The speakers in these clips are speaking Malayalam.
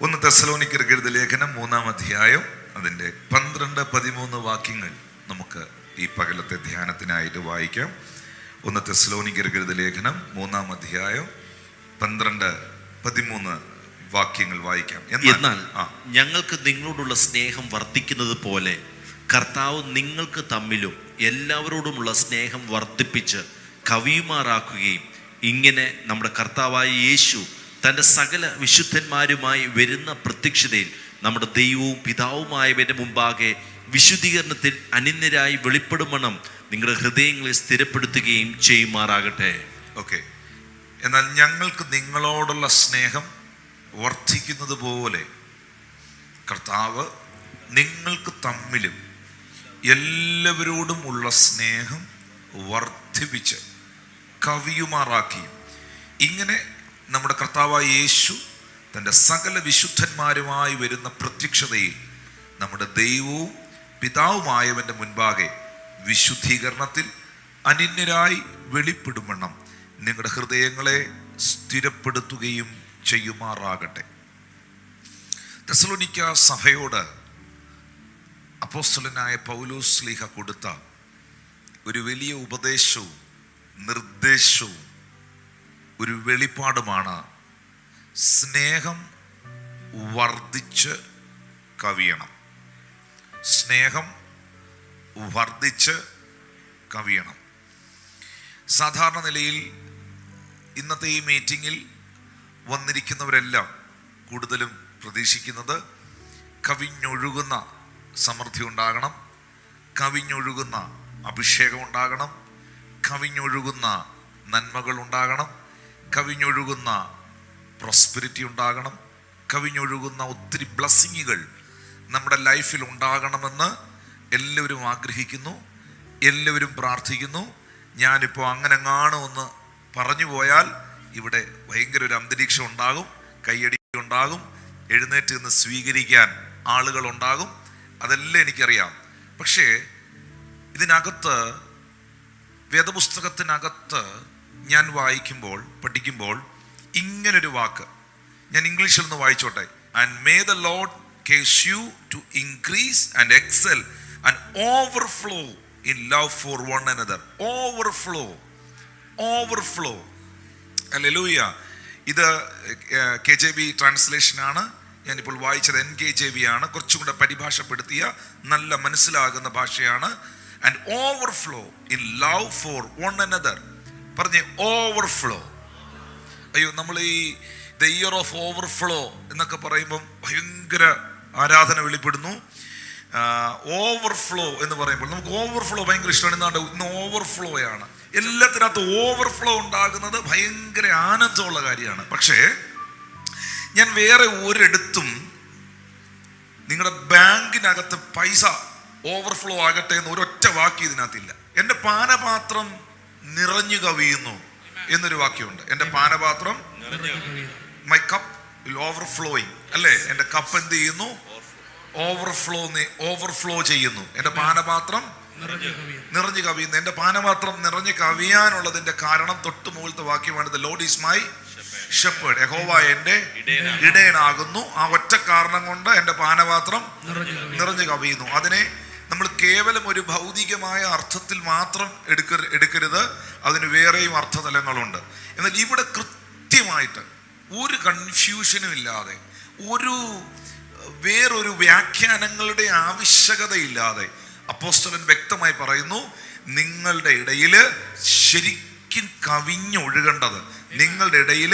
1 തെസ്സലോനിക്കർക്ക് എഴുതിയ ലേഖനം 3-ാം അധ്യായം അതിൻ്റെ 12-13 വാക്യങ്ങൾ നമുക്ക് ഈ പകലത്തെ ധ്യാനത്തിനായിട്ട് വായിക്കാം. 1 തെസ്സലോനിക്കർക്ക് എഴുതിയ ലേഖനം 3-ാം അധ്യായം 12-13 വാക്യങ്ങൾ വായിക്കാം. എന്നാൽ ഞങ്ങൾക്ക് നിങ്ങളോടുള്ള സ്നേഹം വർദ്ധിക്കുന്നത് പോലെ കർത്താവ് നിങ്ങൾക്ക് തമ്മിലും എല്ലാവരോടുമുള്ള സ്നേഹം വർദ്ധിപ്പിച്ച് കവിയുമാറാക്കുകയും ഇങ്ങനെ നമ്മുടെ കർത്താവായ യേശു തൻ്റെ സകല വിശുദ്ധന്മാരുമായി വരുന്ന പ്രത്യക്ഷതയിൽ നമ്മുടെ ദൈവവും പിതാവുമായവൻ്റെ മുമ്പാകെ വിശുദ്ധീകരണത്തിൽ അനിന്യരായി വെളിപ്പെടുമണം നിങ്ങളുടെ ഹൃദയങ്ങളെ സ്ഥിരപ്പെടുത്തുകയും ചെയ്യുമാറാകട്ടെ. ഓക്കെ. എന്നാൽ ഞങ്ങൾക്ക് നിങ്ങളോടുള്ള സ്നേഹം വർദ്ധിക്കുന്നത് പോലെ കർത്താവ് നിങ്ങൾക്ക് തമ്മിലും എല്ലാവരോടും ഉള്ള സ്നേഹം വർദ്ധിപ്പിച്ച് കവിയുമാറാക്കിയും ഇങ്ങനെ നമ്മുടെ കർത്താവായ യേശു തൻ്റെ സകല വിശുദ്ധന്മാരുമായി വരുന്ന പ്രത്യക്ഷതയിൽ നമ്മുടെ ദൈവവും പിതാവുമായവൻ്റെ മുൻപാകെ വിശുദ്ധീകരണത്തിൽ അനിന്യരായി വെളിപ്പെടുമെണ്ണം നിങ്ങളുടെ ഹൃദയങ്ങളെ സ്ഥിരപ്പെടുത്തുകയും ചെയ്യുമാറാകട്ടെ. തെസ്സലോനിക്ക സഭയോട് അപ്പോസ്തലനായ പൗലോസ് ശ്ലീഹ കൊടുത്ത ഒരു വലിയ ഉപദേശവും നിർദ്ദേശവും ഒരു വെളിപ്പാടുമാണ് സ്നേഹം വർദ്ധിച്ച് കവിയണം. സ്നേഹം വർദ്ധിച്ച് കവിയണം. സാധാരണ നിലയിൽ ഇന്നത്തെ ഈ മീറ്റിങ്ങിൽ വന്നിരിക്കുന്നവരെല്ലാം കൂടുതലും പ്രതീക്ഷിക്കുന്നത് കവിഞ്ഞൊഴുകുന്ന സമൃദ്ധി ഉണ്ടാകണം, കവിഞ്ഞൊഴുകുന്ന അഭിഷേകം ഉണ്ടാകണം, കവിഞ്ഞൊഴുകുന്ന നന്മകൾ ഉണ്ടാകണം, കവിഞ്ഞൊഴുകുന്ന പ്രോസ്പെരിറ്റി ഉണ്ടാകണം, കവിഞ്ഞൊഴുകുന്ന ഒത്തിരി ബ്ലെസ്സിങ്ങുകൾ നമ്മുടെ ലൈഫിൽ ഉണ്ടാകണമെന്ന് എല്ലാവരും ആഗ്രഹിക്കുന്നു, എല്ലാവരും പ്രാർത്ഥിക്കുന്നു. ഞാനിപ്പോൾ അങ്ങനെ ഒന്ന് പറഞ്ഞു പോയാൽ ഇവിടെ ഭയങ്കര ഒരു അന്തരീക്ഷം ഉണ്ടാകും, കയ്യടി ഉണ്ടാകും, എഴുന്നേറ്റ് നിന്ന് സ്വീകരിക്കാൻ ആളുകൾ ഉണ്ടാകും. അതെല്ലാം എനിക്കറിയാം. പക്ഷേ ഇതിനകത്ത്, വേദപുസ്തകത്തിനകത്ത് ഞാൻ വായിക്കുമ്പോൾ, പഠിക്കുമ്പോൾ ഇങ്ങനൊരു വാക്ക് ഞാൻ ഇംഗ്ലീഷിൽ നിന്ന് വായിച്ചോട്ടെ. And may the Lord cause you to increase and excel and overflow in love for one another. Overflow, overflow. Hallelujah. ഇത് KJV ട്രാൻസ്ലേഷനാണ്. ഞാനിപ്പോൾ വായിച്ചത് NKJV ആണ്. കുറച്ചും കൂടെ പരിഭാഷപ്പെടുത്തിയ നല്ല മനസ്സിലാകുന്ന ഭാഷയാണ്. And overflow in love for one another. പറഞ്ഞേ, ഓവർഫ്ലോ. അയ്യോ, നമ്മൾ ഈ ദ ഇയർ ഓഫ് ഓവർഫ്ലോ എന്നൊക്കെ പറയുമ്പം ഭയങ്കര ആരാധന വെളിപ്പെടുന്നു. ഓവർഫ്ലോ എന്ന് പറയുമ്പോൾ നമുക്ക് ഓവർഫ്ലോ ഭയങ്കര ഇഷ്ടമാണ്. എന്നാണ് ഇന്ന് ഓവർഫ്ലോയാണ്. എല്ലാത്തിനകത്ത് ഓവർഫ്ലോ ഉണ്ടാകുന്നത് ഭയങ്കര ആനന്ദമുള്ള കാര്യമാണ്. പക്ഷേ ഞാൻ വേറെ ഒരിടത്തും നിങ്ങളുടെ ബാങ്കിനകത്ത് പൈസ ഓവർഫ്ലോ ആകട്ടെ എന്ന് ഒരൊറ്റ വാക്യം ഇതിനകത്തില്ല. എൻ്റെ പാനപാത്രം നിറഞ്ഞു കവിയുന്നു എന്നൊരു വാക്യമുണ്ട്. എൻ്റെ പാനപാത്രം, മൈ കപ്പ് വിൽ ഓവർഫ്ലോയിങ്, അല്ലേ? എൻ്റെ കപ്പ് എന്ത് ചെയ്യുന്നു? ഓവർഫ്ലോ ചെയ്യുന്നു. എൻ്റെ പാനപാത്രം നിറഞ്ഞു കവിയുന്നു. എൻ്റെ പാനപാത്രം നിറഞ്ഞു കവിയാനുള്ളതിൻ്റെ കാരണം തൊട്ട് മുകളിലത്തെ വാക്യമാണ്, the Lord is my shepherd. യഹോവ എൻ്റെ ഇടയനാകുന്നു. ആ ഒറ്റ കാരണം കൊണ്ട് എൻ്റെ പാനപാത്രം നിറഞ്ഞു കവിയുന്നു. അതിനെ നമ്മൾ കേവലം ഒരു ഭൗതികമായ അർത്ഥത്തിൽ മാത്രം എടുക്കരുത്. അതിന് വേറെയും അർത്ഥതലങ്ങളുണ്ട്. എന്നാൽ ഇവിടെ കൃത്യമായിട്ട് ഒരു കൺഫ്യൂഷനും ഇല്ലാതെ, വേറൊരു വ്യാഖ്യാനങ്ങളുടെ ആവശ്യകതയില്ലാതെ അപ്പോസ്തലൻ വ്യക്തമായി പറയുന്നു, നിങ്ങളുടെ ഇടയിൽ ശരിക്കും കവിഞ്ഞൊഴുകേണ്ടത്, നിങ്ങളുടെ ഇടയിൽ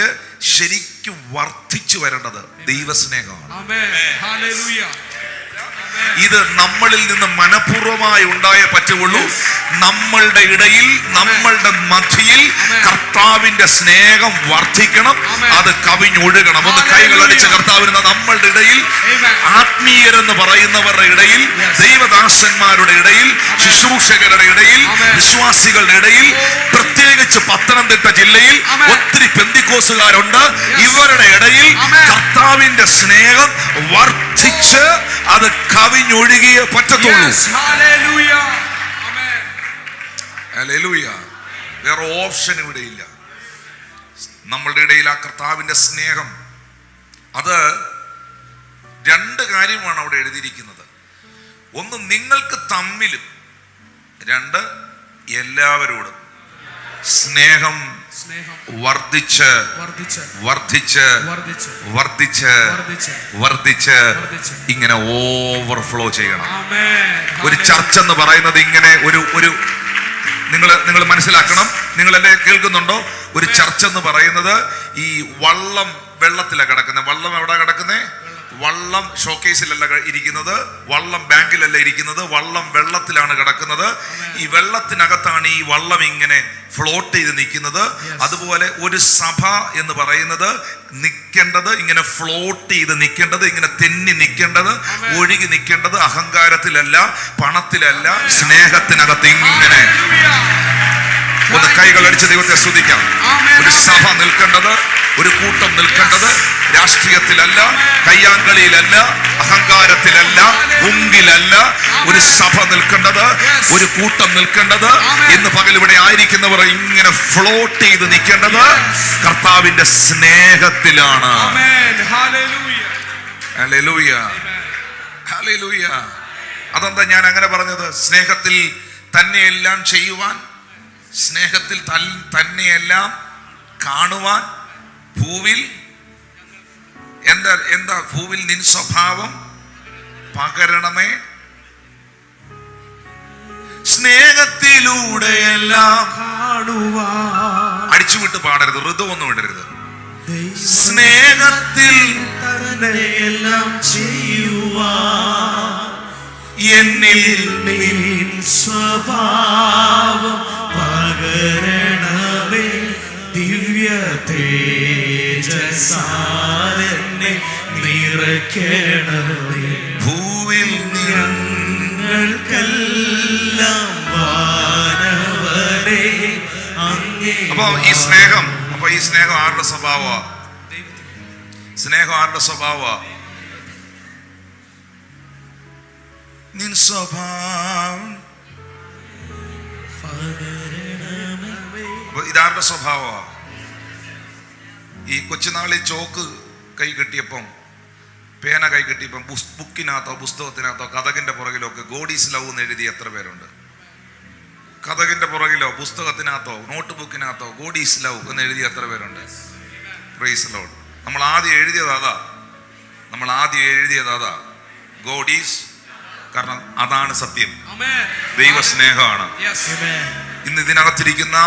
ശരിക്കും വർദ്ധിച്ചു വരേണ്ടത് ദൈവസ്നേഹമാണ്. ഇത് നമ്മളിൽ നിന്ന് മനഃപൂർവ്വമായി ഉണ്ടായേ പറ്റുള്ളൂ. നമ്മളുടെ ഇടയിൽ, നമ്മളുടെ മധ്യയിൽ കർത്താവിന്റെ സ്നേഹം വർദ്ധിക്കണം, അത് കവിഞ്ഞൊഴുകണം. ഒന്ന് കൈകളടിച്ച് കർത്താവിന്. നമ്മളുടെ ഇടയിൽ, ആത്മീയരെന്ന് പറയുന്നവരുടെ ഇടയിൽ, ദൈവദാസന്മാരുടെ ഇടയിൽ, ശുശ്രൂഷകരുടെ ഇടയിൽ, വിശ്വാസികളുടെ ഇടയിൽ, പ്രത്യേകിച്ച് പത്തനംതിട്ട ജില്ലയിൽ ഒത്തിരി പെന്തിക്കോസുകാരുണ്ട്. ഇവരുടെ ഇടയിൽ കർത്താവിന്റെ സ്നേഹം വർദ്ധിച്ച് അത് കവിഞ്ഞൊഴുകിയേ പറ്റത്തുള്ളൂ. ഹല്ലേലൂയ. വേറെ ഓപ്ഷൻ ഇവിടെ ഇല്ല. നമ്മളുടെ ഇടയിൽ ആ കർത്താവിന്റെ സ്നേഹം അത് രണ്ട് കാര്യമാണ് അവിടെ എഴുതിയിരിക്കുന്നത്. ഒന്ന്, നിങ്ങൾക്ക് തമ്മിലും. രണ്ട്, എല്ലാവരോടും സ്നേഹം വർദ്ധിച്ച് വർദ്ധിച്ച് വർദ്ധിച്ച് വർദ്ധിച്ച് ഇങ്ങനെ ഓവർഫ്ലോ ചെയ്യണം. ഒരു ചർച്ച എന്ന് പറയുന്നത് ഇങ്ങനെ ഒരു നിങ്ങൾ മനസ്സിലാക്കണം. നിങ്ങളെന്നെ കേൾക്കുന്നുണ്ടോ? ഒരു ചർച്ച എന്ന് പറയുന്നത് ഈ വള്ളം വെള്ളത്തിലാണ് കിടക്കുന്നത്. വള്ളം എവിടെ കിടക്കുന്നത്? വള്ളം ഷോക്കേസിലല്ല ഇരിക്കുന്നത്, വള്ളം ബാങ്കിലല്ല ഇരിക്കുന്നത്, വള്ളം വെള്ളത്തിലാണ് കിടക്കുന്നത്. ഈ വെള്ളത്തിനകത്താണ് ഈ വള്ളം ഇങ്ങനെ ഫ്ലോട്ട് ചെയ്ത് നിൽക്കുന്നത്. അതുപോലെ ഒരു സഭ എന്ന് പറയുന്നത് നിൽക്കേണ്ടത് ഇങ്ങനെ ഫ്ലോട്ട് ചെയ്ത് നിൽക്കേണ്ടത്, ഇങ്ങനെ തെന്നി നിൽക്കേണ്ടത്, ഒഴുകി നിൽക്കേണ്ടത് അഹങ്കാരത്തിലല്ല, പണത്തിലല്ല, സ്നേഹത്തിനകത്ത് ഇങ്ങനെ. ഒന്ന് കൈകൾ അടിച്ച് ദൈവത്തെ സ്തുതിക്കാം. ഒരു സഭ നിൽക്കേണ്ടത്, ഒരു കൂട്ടം നിൽക്കേണ്ടത് രാഷ്ട്രീയത്തിലല്ല, കയ്യാങ്കളിയിലല്ല, അഹങ്കാരത്തിലല്ല, ഉങ്കിലല്ല. ഒരു സഭ നിൽക്കേണ്ടത്, ഒരു കൂട്ടം നിൽക്കേണ്ടത്, ഇന്ന് പകൽ ഇവിടെ ആയിരിക്കുന്നവർ ഇങ്ങനെ ഫ്ലോട്ട് ചെയ്ത് നിൽക്കേണ്ടത് കർത്താവിന്റെ സ്നേഹത്തിലാണ്. Hallelujah, hallelujah. അതെന്താ ഞാൻ അങ്ങനെ പറഞ്ഞത്? സ്നേഹത്തിൽ തന്നെയെല്ലാം ചെയ്യുവാൻ, സ്നേഹത്തിൽ തന്നെയെല്ലാം കാണുവാൻ. ഭൂവിൽ എന്താ ഭൂവിൽ നിൻ സ്വഭാവം പകരണമേ. സ്നേഹത്തിലൂടെയെല്ലാം കാണുവാൻ. അടിച്ചുവിട്ട് പാടരുത്, ഋതുവൊന്നും ഇടരുത്. സ്നേഹത്തിൽ തന്നെയെല്ലാം ചെയ്യുവാൻ എന്നിൽ നിൻ സ്വഭാവം പകരണമേ. ദിവ്യ തേജസ്സാലെന്നെ നിറയ്ക്കണമേ. ഭൂവിൽ ഞങ്ങൾക്കെല്ലാം വാനവനേ അങ്ങേ. അപ്പൊ ഈ സ്നേഹം ആരുടെ സ്വഭാവമാ? സ്നേഹം ആരുടെ സ്വഭാവമാ? നിൻ സ്വഭാവം. ഇതാരുടെ സ്വഭാവമാ? ഈ കൊച്ചുനാളിൽ ചോക്ക് കൈ കെട്ടിയപ്പം, പേന കൈ കെട്ടിയപ്പം ബുക്കിനകത്തോ പുസ്തകത്തിനകത്തോ കഥകിന്റെ പുറകിലോ ഒക്കെ ഗോഡ് ഈസ് ലവ് എന്ന് എഴുതി എത്ര പേരുണ്ട്? കഥകിന്റെ പുറകിലോ പുസ്തകത്തിനകത്തോ നോട്ട് ബുക്കിനകത്തോ ഗോഡ് ഈസ് ലവ് എന്ന് എഴുതി എത്ര പേരുണ്ട്? Praise the Lord. നമ്മൾ ആദ്യം എഴുതിയത് അതാ, ഗോഡ് ഈസ്. കാരണം അതാണ് സത്യം, ദൈവ സ്നേഹമാണ്. ഇന്ന് ഇതിനകത്തിരിക്കുന്ന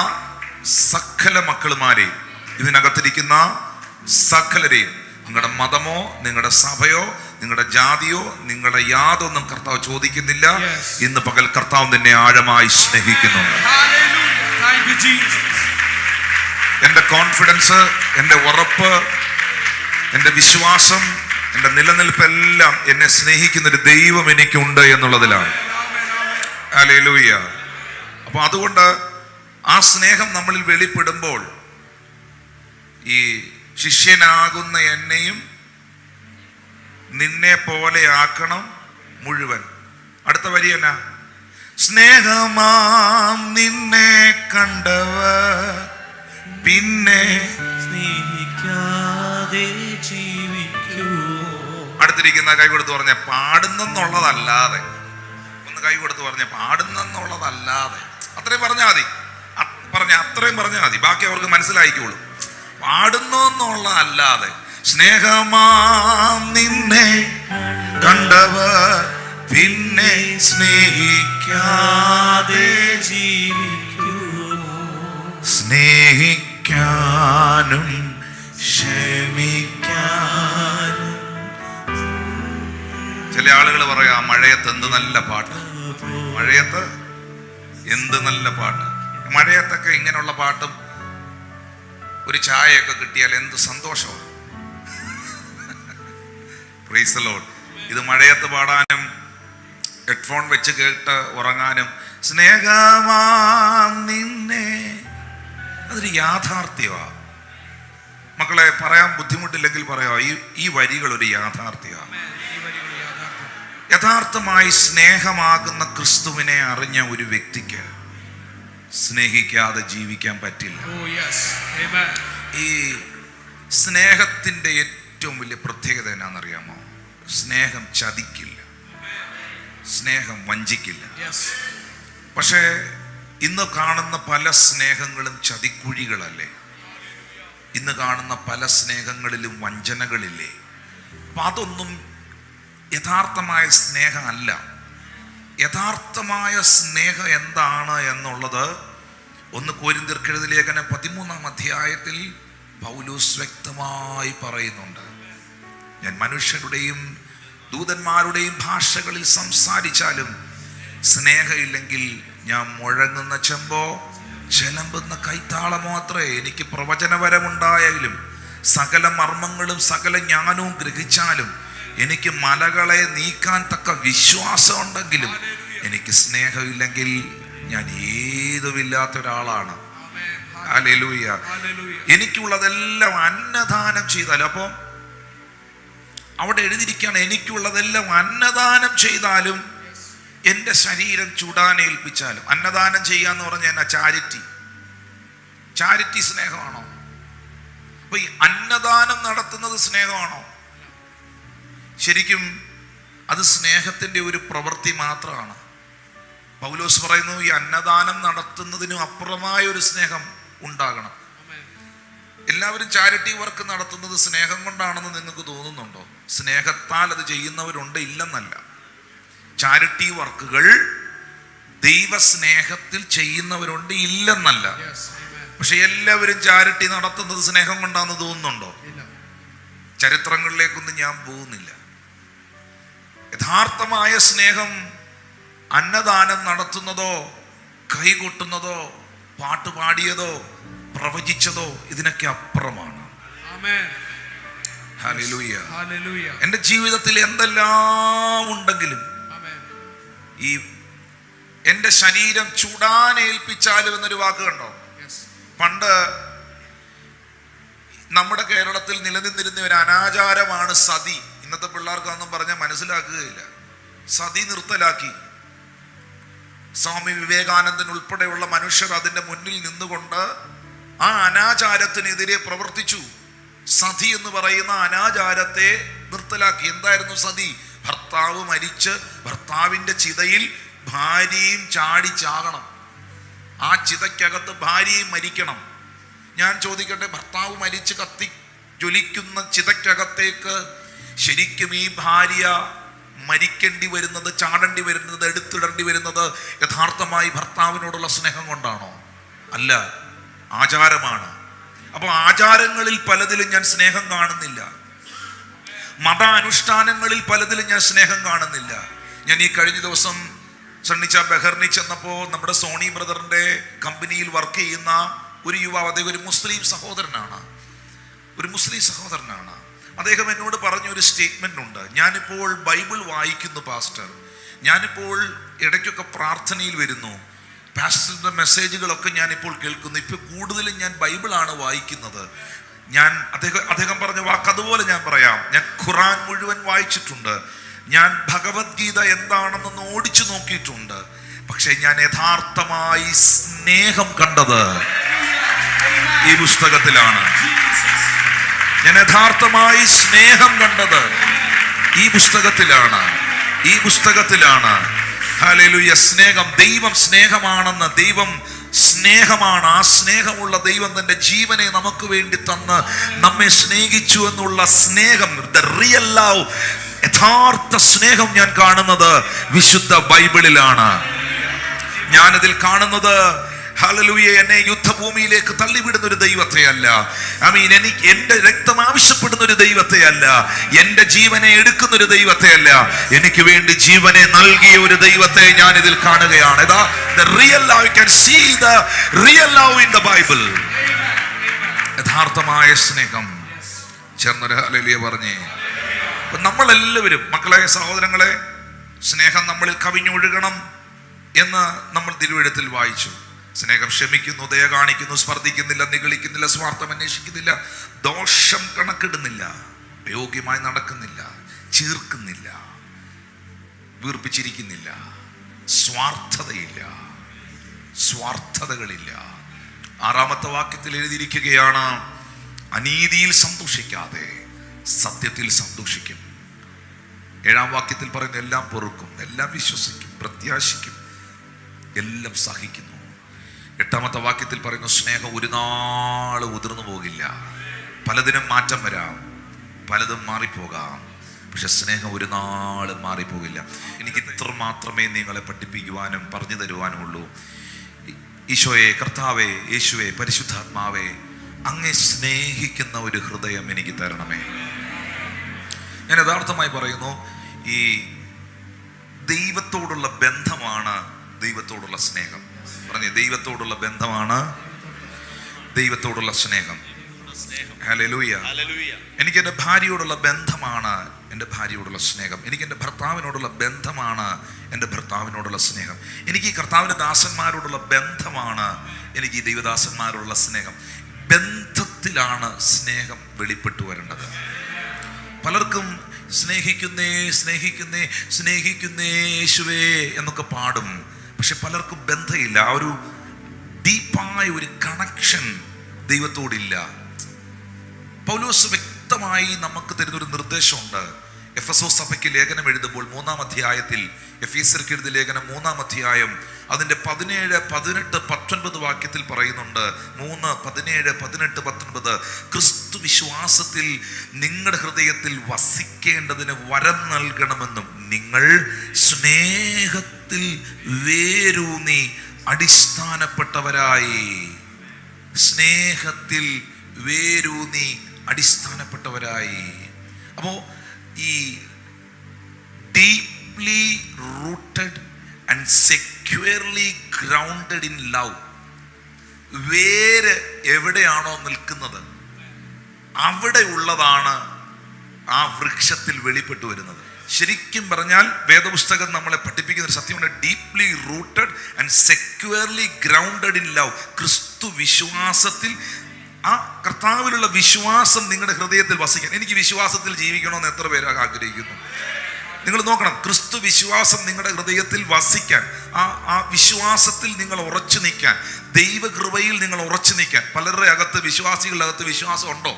സകല മക്കളുമാരെയും, ഇതിനകത്തിരിക്കുന്ന സകലരെയും, നിങ്ങളുടെ മതമോ നിങ്ങളുടെ സഭയോ നിങ്ങളുടെ ജാതിയോ നിങ്ങളുടെ യാതൊന്നും കർത്താവ് ചോദിക്കുന്നില്ല. ഇന്ന് പകൽ കർത്താവ് നിന്നെ ആഴമായി സ്നേഹിക്കുന്നുണ്ട്. എൻ്റെ കോൺഫിഡൻസ്, എൻ്റെ ഉറപ്പ്, എൻ്റെ വിശ്വാസം, എൻ്റെ നിലനിൽപ്പെല്ലാം എന്നെ സ്നേഹിക്കുന്നൊരു ദൈവം എനിക്കുണ്ട് എന്നുള്ളതിലാണ്. ഹല്ലേലൂയ. അപ്പൊ അതുകൊണ്ട് ആ സ്നേഹം നമ്മളിൽ വെളിപ്പെടുമ്പോൾ ഈ ശിഷ്യനാകുന്ന എന്നെയും നിന്നെ പോലെ ആക്കണം മുഴുവൻ. അടുത്ത വരി എന്നാ? സ്നേഹമാം നിന്നെ കണ്ടവർ പിന്നെ സ്നേഹിക്കാതെ ജീവിക്കൂ. അടുത്തിരിക്കുന്ന കൈ കൊടുത്ത് പറഞ്ഞ പാടുന്നെന്നുള്ളതല്ലാതെ, ഒന്ന് കൈ കൊടുത്ത് പറഞ്ഞ പാടുന്നെന്നുള്ളതല്ലാതെ, അത്രയും പറഞ്ഞാൽ മതി. അത്രയും പറഞ്ഞാൽ മതി, ബാക്കി അവർക്ക് മനസ്സിലായിക്കോളും. പാടുന്നെന്നുള്ളതല്ലാതെ സ്നേഹമാം നിന്നെ കണ്ടവർ പിന്നെ സ്നേഹിക്കാതെ ജീവിക്കൂ. സ്നേഹിക്കാനും ക്ഷമിക്കാനും. ചില ആളുകൾ പറയാ, മഴയത്ത് എന്ത് നല്ല പാട്ട്, മഴയത്ത് എന്ത് നല്ല പാട്ട്. മഴയത്തൊക്കെ ഇങ്ങനെയുള്ള പാട്ടും ഒരു ചായയൊക്കെ കിട്ടിയാൽ എന്ത് സന്തോഷമാണ്. Praise the Lord. ഇത് മഴയത്ത് പാടാനും ഹെഡ്ഫോൺ വെച്ച് കേട്ട് ഉറങ്ങാനും. സ്നേഹമാം നിന്നെ, അതൊരു യാഥാർത്ഥ്യമാണ് മക്കളെ. പറയാൻ ബുദ്ധിമുട്ടില്ലെങ്കിൽ പറയാം, ഈ വരികൾ ഒരു യാഥാർത്ഥ്യമാണ്. യഥാർത്ഥമായി സ്നേഹമാകുന്ന ക്രിസ്തുവിനെ അറിഞ്ഞ ഒരു വ്യക്തിക്ക് സ്നേഹിക്കാതെ ജീവിക്കാൻ പറ്റില്ല. ഈ സ്നേഹത്തിന്റെ ഏറ്റവും വലിയ പ്രത്യേകത എന്നാണെന്നറിയാമോ? സ്നേഹം ചതിക്കില്ല, സ്നേഹം വഞ്ചിക്കില്ല. പക്ഷേ ഇന്ന് കാണുന്ന പല സ്നേഹങ്ങളും ചതിക്കുഴികളല്ലേ? ഇന്ന് കാണുന്ന പല സ്നേഹങ്ങളിലും വഞ്ചനകളില്ലേ? അപ്പം അതൊന്നും യഥാർത്ഥമായ സ്നേഹമല്ല. യഥാർത്ഥമായ സ്നേഹം എന്താണ് എന്നുള്ളത് 1 കൊരിന്ത്യർക്കെഴുതിയ ലേഖനം 13-ാം അധ്യായത്തിൽ പൗലോസ് വ്യക്തമായി പറയുന്നുണ്ട്. ഞാൻ മനുഷ്യരുടെയും ദൂതന്മാരുടെയും ഭാഷകളിൽ സംസാരിച്ചാലും സ്നേഹമില്ലെങ്കിൽ ഞാൻ മുഴങ്ങുന്ന ചെമ്പോ ചെലമ്പുന്ന കൈത്താളമോ അത്രേ. എനിക്ക് പ്രവചനപരമുണ്ടായാലും സകല മർമ്മങ്ങളും സകല ജ്ഞാനവും ഗ്രഹിച്ചാലും എനിക്ക് മലകളെ നീക്കാൻ തക്ക വിശ്വാസം ഉണ്ടെങ്കിലും എനിക്ക് സ്നേഹമില്ലെങ്കിൽ ഞാൻ ഏതുമില്ലാത്ത ഒരാളാണ്. ഹല്ലേലൂയ. എനിക്കുള്ളതെല്ലാം അന്നദാനം ചെയ്താലും, അപ്പോൾ അവിടെ എഴുതിയിരിക്കുകയാണ്, എനിക്കുള്ളതെല്ലാം അന്നദാനം ചെയ്താലും എൻ്റെ ശരീരം ചുടാനേൽപ്പിച്ചാലും. അന്നദാനം ചെയ്യാന്ന് പറഞ്ഞാൽ എന്നാ? ചാരിറ്റി സ്നേഹമാണോ? അപ്പൊ ഈ അന്നദാനം നടത്തുന്നത് സ്നേഹമാണോ? ശരിക്കും അത് സ്നേഹത്തിന്റെ ഒരു പ്രവൃത്തി മാത്രമാണ്. പൗലോസ് പറയുന്നു, ഈ അന്നദാനം നടത്തുന്നതിനും അപ്പുറമായ ഒരു സ്നേഹം ഉണ്ടാകണം. എല്ലാവരും ചാരിറ്റി വർക്ക് നടത്തുന്നത് സ്നേഹം കൊണ്ടാണെന്ന് നിങ്ങൾക്ക് തോന്നുന്നുണ്ടോ? സ്നേഹത്താൽ അത് ചെയ്യുന്നവരുണ്ട്, ഇല്ലെന്നല്ല. ചാരിറ്റി വർക്കുകൾ ദൈവസ്നേഹത്തിൽ ചെയ്യുന്നവരുണ്ട്, ഇല്ലെന്നല്ല. പക്ഷെ എല്ലാവരും ചാരിറ്റി നടത്തുന്നത് സ്നേഹം കൊണ്ടാണെന്ന് തോന്നുന്നുണ്ടോ? ചരിത്രങ്ങളിലേക്കൊന്നും ഞാൻ പോകുന്നില്ല. യഥാർത്ഥമായ സ്നേഹം അന്നദാനം നടത്തുന്നതോ കൈകൊട്ടുന്നതോ പാട്ടുപാടിയതോ പ്രവചിച്ചതോ ഇതിനൊക്കെ അപ്പുറമാണ്. ഹല്ലേലൂയ. എൻ്റെ ജീവിതത്തിൽ എന്തെല്ലാം ഉണ്ടെങ്കിലും ഈ എൻ്റെ ശരീരം ചുടാനേൽപ്പിച്ചാലും എന്നൊരു വാക്ക് കണ്ടോ? പണ്ട് നമ്മുടെ കേരളത്തിൽ നിലനിന്നിരുന്ന ഒരു അനാചാരമാണ് സതി. ഇന്നത്തെ പിള്ളേർക്ക് അതൊന്നും പറഞ്ഞാൽ മനസ്സിലാക്കുകയില്ല. സതി നിർത്തലാക്കി. സ്വാമി വിവേകാനന്ദൻ ഉൾപ്പെടെയുള്ള മനുഷ്യർ അതിൻ്റെ മുന്നിൽ നിന്നുകൊണ്ട് ആ അനാചാരത്തിനെതിരെ പ്രവർത്തിച്ചു. സതി എന്ന് പറയുന്ന അനാചാരത്തെ നിർത്തലാക്കി. എന്തായിരുന്നു സതി? ഭർത്താവ് മരിച്ച് ഭർത്താവിൻ്റെ ചിതയിൽ ഭാര്യയും ചാകണം. ആ ചിതയ്ക്കകത്ത് ഭാര്യയും മരിക്കണം. ഞാൻ ചോദിക്കട്ടെ, ഭർത്താവ് മരിച്ച് കത്തി ജ്വലിക്കുന്ന ചിതയ്ക്കകത്തേക്ക് ശരിക്കും ഈ ഭാര്യ മരിക്കേണ്ടി വരുന്നത്, ചാടേണ്ടി വരുന്നത്, എടുത്തിടേണ്ടി വരുന്നത് യഥാർത്ഥമായി ഭർത്താവിനോടുള്ള സ്നേഹം കൊണ്ടാണോ? അല്ല, ആചാരമാണ്. അപ്പോൾ ആചാരങ്ങളിൽ പലതിലും ഞാൻ സ്നേഹം കാണുന്നില്ല. മത അനുഷ്ഠാനങ്ങളിൽ പലതിലും ഞാൻ സ്നേഹം കാണുന്നില്ല. ഞാൻ ഈ കഴിഞ്ഞ ദിവസം ബഹറിനിൽ ചെന്നപ്പോൾ നമ്മുടെ സോണി ബ്രദറിന്റെ കമ്പനിയിൽ വർക്ക് ചെയ്യുന്ന ഒരു യുവാവ്, അദ്ദേഹം ഒരു മുസ്ലിം സഹോദരനാണ്. അദ്ദേഹം എന്നോട് പറഞ്ഞ ഒരു സ്റ്റേറ്റ്മെന്റ് ഉണ്ട്. ഞാനിപ്പോൾ ബൈബിൾ വായിക്കുന്നു പാസ്റ്റർ, ഞാനിപ്പോൾ ഇടയ്ക്കൊക്കെ പ്രാർത്ഥനയിൽ വരുന്നു, പാസ്റ്ററിന്റെ മെസ്സേജുകളൊക്കെ ഞാനിപ്പോൾ കേൾക്കുന്നു, ഇപ്പൊ കൂടുതലും ഞാൻ ബൈബിളാണ് വായിക്കുന്നത്. അദ്ദേഹം പറഞ്ഞ വാക്ക് അതുപോലെ ഞാൻ പറയാം. ഞാൻ ഖുറാൻ മുഴുവൻ വായിച്ചിട്ടുണ്ട്, ഞാൻ ഭഗവത്ഗീത എന്താണെന്നൊന്ന് ഓടിച്ചു നോക്കിയിട്ടുണ്ട്. പക്ഷെ ഞാൻ യഥാർത്ഥമായി സ്നേഹം കണ്ടത് ഈ പുസ്തകത്തിലാണ്. ഞാൻ യഥാർത്ഥമായി സ്നേഹം കണ്ടത് ഈ പുസ്തകത്തിലാണ്. ഹല്ലേലൂയ. സ്നേഹം, ദൈവം സ്നേഹമാണെന്ന്, ദൈവം സ്നേഹമാണ്. ആ സ്നേഹമുള്ള ദൈവം തന്റെ ജീവനെ നമുക്ക് വേണ്ടി തന്ന് നമ്മെ സ്നേഹിച്ചു എന്നുള്ള സ്നേഹം, ദ റിയൽ ലവ്, യഥാർത്ഥ സ്നേഹം ഞാൻ കാണുന്നത് വിശുദ്ധ ബൈബിളിലാണ്. ഞാനതിൽ കാണുന്നത് ഹല്ലേലൂയ, എന്നെ യുദ്ധഭൂമിയിലേക്ക് തള്ളിവിടുന്ന ഒരു ദൈവത്തെ അല്ല, എനിക്ക് എന്റെ രക്തം ആവശ്യപ്പെടുന്ന ഒരു ദൈവത്തെ അല്ല, എന്റെ ജീവനെ എടുക്കുന്ന ഒരു ദൈവത്തെ അല്ല, എനിക്ക് വേണ്ടി ജീവനെ നൽകിയ ഒരു ദൈവത്തെ ഞാൻ ഇതിൽ കാണുകയാണ്. ബൈബിൾ യഥാർത്ഥമായ സ്നേഹം. ചേർന്നൊരു ഹല്ലേലൂയ പറഞ്ഞേ. നമ്മളെല്ലാവരും, മക്കളെ, സഹോദരങ്ങളെ, സ്നേഹം നമ്മളിൽ കവിഞ്ഞൊഴുകണം എന്ന് നമ്മൾ തിരുവെഴുത്തിൽ വായിച്ചു. സ്നേഹം ക്ഷമിക്കുന്നു, ദയ കാണിക്കുന്നു, സ്പർദ്ധിക്കുന്നില്ല, നിഗളിക്കുന്നില്ല, സ്വാർത്ഥം അന്വേഷിക്കുന്നില്ല, ദോഷം കണക്കിടുന്നില്ല, അയോഗ്യമായി നടക്കുന്നില്ല, ചീർക്കുന്നില്ല, വീർപ്പിച്ചിരിക്കുന്നില്ല, സ്വാർത്ഥതകളില്ല. 6-ാമത്തെ വാക്യത്തിൽ 7-ാം വാക്യത്തിൽ പറയുന്ന എല്ലാം പൊറുക്കും, എല്ലാം വിശ്വസിക്കും, പ്രത്യാശിക്കും, എല്ലാം സഹിക്കുന്നു. 8-ാമത്തെ വാക്യത്തിൽ പറയുന്ന സ്നേഹം ഒരു നാൾ ഉതിർന്നു പോകില്ല. പലതിനും മാറ്റം വരാം, പലതും മാറിപ്പോകാം, പക്ഷെ സ്നേഹം ഒരു നാൾ മാറിപ്പോകില്ല. എനിക്ക് ഇത്ര മാത്രമേ നിങ്ങളെ പഠിപ്പിക്കുവാനും പറഞ്ഞു തരുവാനുമുള്ളൂ. ഈശോയെ, കർത്താവേ, യേശുവേ, പരിശുദ്ധാത്മാവേ, അങ്ങേ സ്നേഹിക്കുന്ന ഒരു ഹൃദയം എനിക്ക് തരണമേ. ഞാൻ യഥാർത്ഥമായി പറയുന്നു, ഈ ദൈവത്തോടുള്ള ബന്ധമാണ് ദൈവത്തോടുള്ള സ്നേഹം. പറഞ്ഞേ, ദൈവത്തോടുള്ള ബന്ധമാണ് ദൈവത്തോടുള്ള സ്നേഹം. ഹല്ലേലൂയ. എനിക്ക് എൻ്റെ ഭാര്യയോടുള്ള ബന്ധമാണ് എൻ്റെ ഭാര്യയോടുള്ള സ്നേഹം. എനിക്ക് എൻ്റെ ഭർത്താവിനോടുള്ള ബന്ധമാണ് എൻ്റെ ഭർത്താവിനോടുള്ള സ്നേഹം. എനിക്ക് ഈ കർത്താവിൻ്റെ ദാസന്മാരോടുള്ള ബന്ധമാണ് എനിക്ക് ഈ ദൈവദാസന്മാരോടുള്ള സ്നേഹം. ബന്ധത്തിലാണ് സ്നേഹം വെളിപ്പെട്ടു വരേണ്ടത്. പലർക്കും സ്നേഹിക്കുന്നേ സ്നേഹിക്കുന്നേ സ്നേഹിക്കുന്നേ യേശുവേ എന്നൊക്കെ പാടും, പക്ഷെ പലർക്കും ബന്ധമില്ല. ആ ഒരു ഡീപ്പായ ഒരു കണക്ഷൻ ദൈവത്തോടില്ല. പൗലോസ് വ്യക്തമായി നമുക്ക് തരുന്നൊരു നിർദ്ദേശമുണ്ട്. എഫെസോസ് സഭയ്ക്ക് ലേഖനം എഴുതുമ്പോൾ 3-ാം അധ്യായത്തിൽ, എഫീസർക്ക് എഴുതിയ ലേഖനം 3-ാം അധ്യായം അതിൻ്റെ 17, 18, 19 വാക്യത്തിൽ പറയുന്നുണ്ട്. 3, 17, 18, 19 ക്രിസ്തു വിശ്വാസത്തിൽ നിങ്ങളുടെ ഹൃദയത്തിൽ വസിക്കേണ്ടതിന് വരം നൽകണമെന്നും നിങ്ങൾ സ്നേഹത്തിൽ വേരൂന്നി അടിസ്ഥാനപ്പെട്ടവരായി, സ്നേഹത്തിൽ വേരൂന്നി അടിസ്ഥാനപ്പെട്ടവരായി. അപ്പോ ഈ deeply rooted and securely grounded in love, വേര് എവിടെയാണോ നിൽക്കുന്നത് അവിടെ ഉള്ളതാണ് ആ വൃക്ഷത്തിൽ വെളിപ്പെട്ടു വരുന്നത്. ശരിക്കും പറഞ്ഞാൽ വേദപുസ്തകം നമ്മളെ പഠിപ്പിക്കുന്ന ഒരു സത്യമുണ്ട്. Deeply rooted and securely grounded in love. ക്രിസ്തു വിശ്വാസത്തിൽ, ആ കർത്താവിലുള്ള വിശ്വാസം നിങ്ങളുടെ ഹൃദയത്തിൽ വസിക്കാൻ. എനിക്ക് വിശ്വാസത്തിൽ ജീവിക്കണമെന്ന് എത്ര പേര് ആഗ്രഹിക്കുന്നു? നിങ്ങൾ നോക്കണം, ക്രിസ്തു വിശ്വാസം നിങ്ങളുടെ ഹൃദയത്തിൽ വസിക്കാൻ, ആ വിശ്വാസത്തിൽ നിങ്ങൾ ഉറച്ചു നിൽക്കാൻ, ദൈവകൃപയിൽ നിങ്ങൾ ഉറച്ചു നിൽക്കാൻ. പലരുടെ അകത്ത്, വിശ്വാസികളുടെ അകത്ത് വിശ്വാസം ഉണ്ടോ?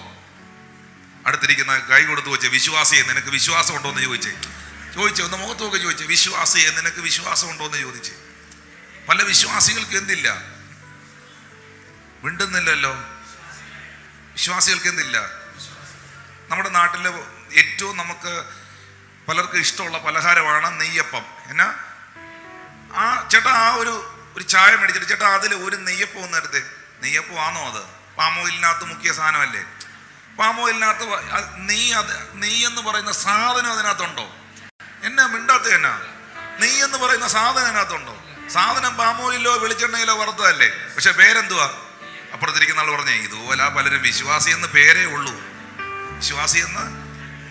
അടുത്തിരിക്കുന്ന കൈ കൊടുത്ത് ചോദിച്ചേ, വിശ്വാസിയെ നിനക്ക് വിശ്വാസം ഉണ്ടോ എന്ന് ചോദിച്ചേ. ഒന്ന് മുഖത്ത് നോക്കി ചോദിച്ചേ, വിശ്വാസിയെ നിനക്ക് വിശ്വാസം ഉണ്ടോ എന്ന് ചോദിച്ചേ. പല വിശ്വാസികൾക്ക് എന്തില്ല? മിണ്ടുന്നില്ലല്ലോ. വിശ്വാസികൾക്ക് എന്തില്ല? നമ്മുടെ നാട്ടിലെ ഏറ്റവും നമുക്ക് പലർക്കും ഇഷ്ടമുള്ള പലഹാരമാണ് നെയ്യപ്പം. എന്നാ ആ ചേട്ടാ, ആ ഒരു ചായ മേടിച്ചിട്ട്, ചേട്ടാ അതിൽ ഒരു നെയ്യപ്പം ഒന്ന് എടുത്തേ. നെയ്യപ്പം ആണോ അത്? പാമോയിലിനകത്ത് മുക്കിയ സാധനമല്ലേ? പാമോയിലിനകത്ത് നെയ്യെന്ന് പറയുന്ന സാധനം അതിനകത്തുണ്ടോ? എന്നാ മിണ്ടാത്ത? എന്നാ നെയ്യെന്ന് പറയുന്ന സാധനം അതിനകത്തുണ്ടോ? സാധനം പാമോയിലോ വെളിച്ചെണ്ണയിലോ വറുത്തതല്ലേ, പക്ഷെ പേരെന്തുവാ? അപ്പുറത്തിരിക്കുന്ന ആൾ പറഞ്ഞേ, ഇതുപോലെ പലരും വിശ്വാസി എന്ന് പേരേ ഉള്ളൂ, വിശ്വാസി എന്ന്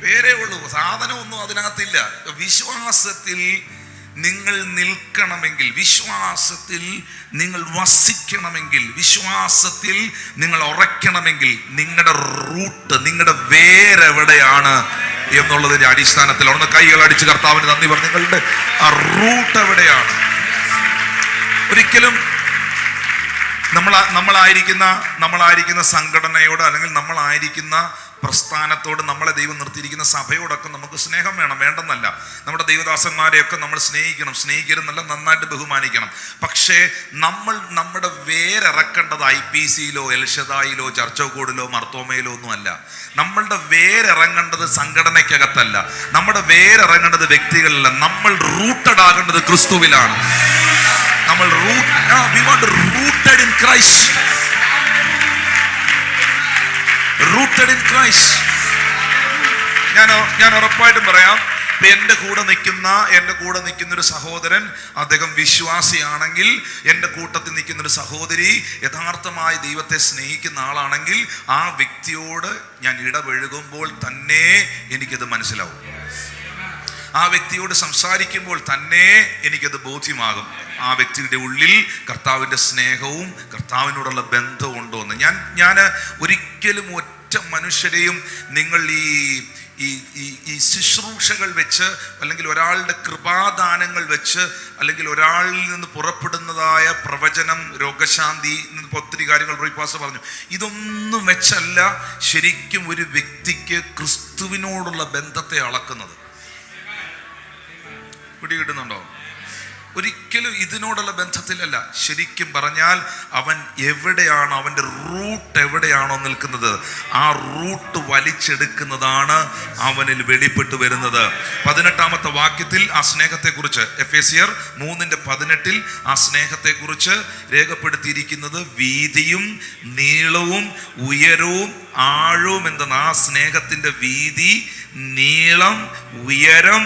പേരേ ഉള്ളൂ, സാധനമൊന്നും അതിനകത്തില്ല. വിശ്വാസത്തിൽ നിങ്ങൾ നിൽക്കണമെങ്കിൽ, വിശ്വാസത്തിൽ നിങ്ങൾ വസിക്കണമെങ്കിൽ, വിശ്വാസത്തിൽ നിങ്ങൾ ഉറയ്ക്കണമെങ്കിൽ നിങ്ങളുടെ റൂട്ട്, നിങ്ങളുടെ വേരെവിടെയാണ് എന്നുള്ളതിന്റെ അടിസ്ഥാനത്തിൽ ഒന്ന് കൈകൾ അടിച്ച് കർത്താവിന് നന്ദി പറഞ്ഞു. നിങ്ങളുടെ ആ റൂട്ട് എവിടെയാണ്? ഒരിക്കലും നമ്മളായിരിക്കുന്ന സംഘടനയോട്, അല്ലെങ്കിൽ നമ്മളായിരിക്കുന്ന പ്രസ്ഥാനത്തോട്, നമ്മളെ ദൈവം നിർത്തിയിരിക്കുന്ന സഭയോടൊക്കെ നമുക്ക് സ്നേഹം വേണം, വേണ്ടെന്നല്ല. നമ്മുടെ ദൈവദാസന്മാരെയൊക്കെ നമ്മൾ സ്നേഹിക്കരുന്നല്ല, നന്നായിട്ട് ബഹുമാനിക്കണം. പക്ഷേ നമ്മുടെ വേരിറക്കേണ്ടത് IPCയിലോ എൽഷദായിലോ ചർച്ചോക്കോടിലോ മർത്തോമയിലോ ഒന്നും അല്ല. നമ്മളുടെ വേരിറങ്ങേണ്ടത് സംഘടനയ്ക്കകത്തല്ല, നമ്മുടെ വേരിറങ്ങേണ്ടത് വ്യക്തികളിലല്ല. നമ്മൾ റൂട്ടഡ് ആകേണ്ടത് ക്രിസ്തുവിലാണ്. നമ്മൾ rooted in Christ. Rooted in Christ. ഞാൻ ഉറപ്പായിട്ടും പറയാം, എൻ്റെ കൂടെ നിൽക്കുന്ന ഒരു സഹോദരൻ, അദ്ദേഹം വിശ്വാസിയാണെങ്കിൽ, എൻ്റെ കൂട്ടത്തിൽ നിൽക്കുന്ന ഒരു സഹോദരി യഥാർത്ഥമായി ദൈവത്തെ സ്നേഹിക്കുന്ന ആളാണെങ്കിൽ, ആ വ്യക്തിയോട് ഞാൻ ഇടപഴകുമ്പോൾ തന്നെ എനിക്കത് മനസ്സിലാവും. ആ വ്യക്തിയോട് സംസാരിക്കുമ്പോൾ തന്നെ എനിക്കത് ബോധ്യമാകും, ആ വ്യക്തിയുടെ ഉള്ളിൽ കർത്താവിൻ്റെ സ്നേഹവും കർത്താവിനോടുള്ള ബന്ധവും ഉണ്ടോ എന്ന്. ഞാൻ ഒരിക്കലും ഒറ്റ മനുഷ്യരെയും നിങ്ങൾ ഈ ശുശ്രൂഷകൾ വെച്ച്, അല്ലെങ്കിൽ ഒരാളുടെ കൃപാദാനങ്ങൾ വെച്ച്, അല്ലെങ്കിൽ ഒരാളിൽ നിന്ന് പുറപ്പെടുന്നതായ പ്രവചനം, രോഗശാന്തി, ഒത്തിരി കാര്യങ്ങൾ പാസ്റ്റർ പറഞ്ഞു, ഇതൊന്നും വെച്ചല്ല ശരിക്കും ഒരു വ്യക്തിക്ക് ക്രിസ്തുവിനോടുള്ള ബന്ധത്തെ അളക്കുന്നത്. പിടികിട്ടുന്നുണ്ടോ? ഒരിക്കലും ഇതിനോടുള്ള ബന്ധത്തിലല്ല. ശരിക്കും പറഞ്ഞാൽ അവൻ എവിടെയാണോ, അവൻ്റെ റൂട്ട് എവിടെയാണോ നിൽക്കുന്നത്, ആ റൂട്ട് വലിച്ചെടുക്കുന്നതാണ് അവനിൽ വെളിപ്പെട്ടു വരുന്നത്. 18-ാമത്തെ വാക്യത്തിൽ ആ സ്നേഹത്തെക്കുറിച്ച്, എഫേസ്യർ 3:18 ആ സ്നേഹത്തെക്കുറിച്ച് രേഖപ്പെടുത്തിയിരിക്കുന്നത് വീതിയും നീളവും ഉയരവും ആഴവും എന്തെന്ന്. ആ സ്നേഹത്തിൻ്റെ വീതി, നീളം, ഉയരം,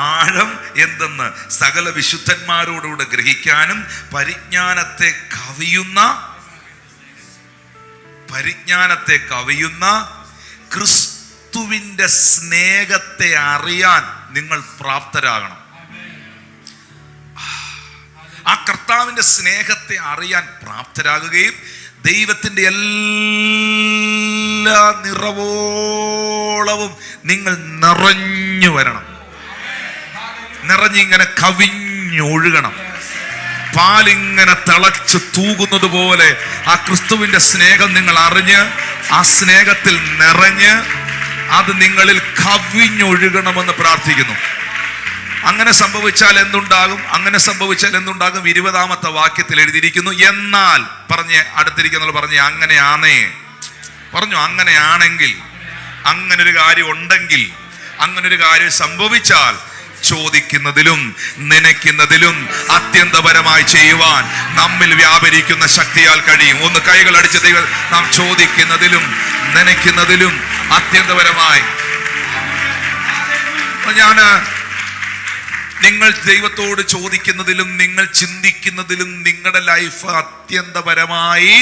ആഴം എന്തെന്ന് സകല വിശുദ്ധന്മാരോടുകൂടെ ഗ്രഹിക്കാനും പരിജ്ഞാനത്തെ കവിയുന്ന ക്രിസ്തുവിൻ്റെ സ്നേഹത്തെ അറിയാൻ നിങ്ങൾ പ്രാപ്തരാകണം. ആ കർത്താവിൻ്റെ സ്നേഹത്തെ അറിയാൻ പ്രാപ്തരാകുകയും ദൈവത്തിൻ്റെ എല്ലാ നിറവോളവും നിങ്ങൾ നിറഞ്ഞു വരണം. നിറഞ്ഞിങ്ങനെ കവിഞ്ഞൊഴുകണം. പാലിങ്ങനെ തിളച്ച് തൂകുന്നത് പോലെ ആ ക്രിസ്തുവിന്റെ സ്നേഹം നിങ്ങൾ അറിഞ്ഞ്, ആ സ്നേഹത്തിൽ നിറഞ്ഞ് അത് നിങ്ങളിൽ കവിഞ്ഞൊഴുകണമെന്ന് പ്രാർത്ഥിക്കുന്നു. അങ്ങനെ സംഭവിച്ചാൽ എന്തുണ്ടാകും? 20-ാമത്തെ വാക്യത്തിൽ എഴുതിയിരിക്കുന്നു, എന്നാൽ പറഞ്ഞ് അടുത്തിരിക്കുന്ന പറഞ്ഞ് അങ്ങനെയാണേ പറഞ്ഞു. അങ്ങനെയാണെങ്കിൽ, അങ്ങനൊരു കാര്യം ഉണ്ടെങ്കിൽ, അങ്ങനൊരു കാര്യം സംഭവിച്ചാൽ ചോദിക്കുന്നതിലും നനയ്ക്കുന്നതിലും അത്യന്തപരമായി ചെയ്യുവാൻ നമ്മിൽ വ്യാപരിക്കുന്ന ശക്തിയാൽ കഴിയും. ഒന്ന് കൈകൾ അടിച്ച് ദൈവം, നാം ചോദിക്കുന്നതിലും നനയ്ക്കുന്നതിലും അത്യന്തപരമായി. നിങ്ങൾ ദൈവത്തോട് ചോദിക്കുന്നതിലും നിങ്ങൾ ചിന്തിക്കുന്നതിലും നിങ്ങളുടെ ലൈഫ് അത്യന്തപരമായി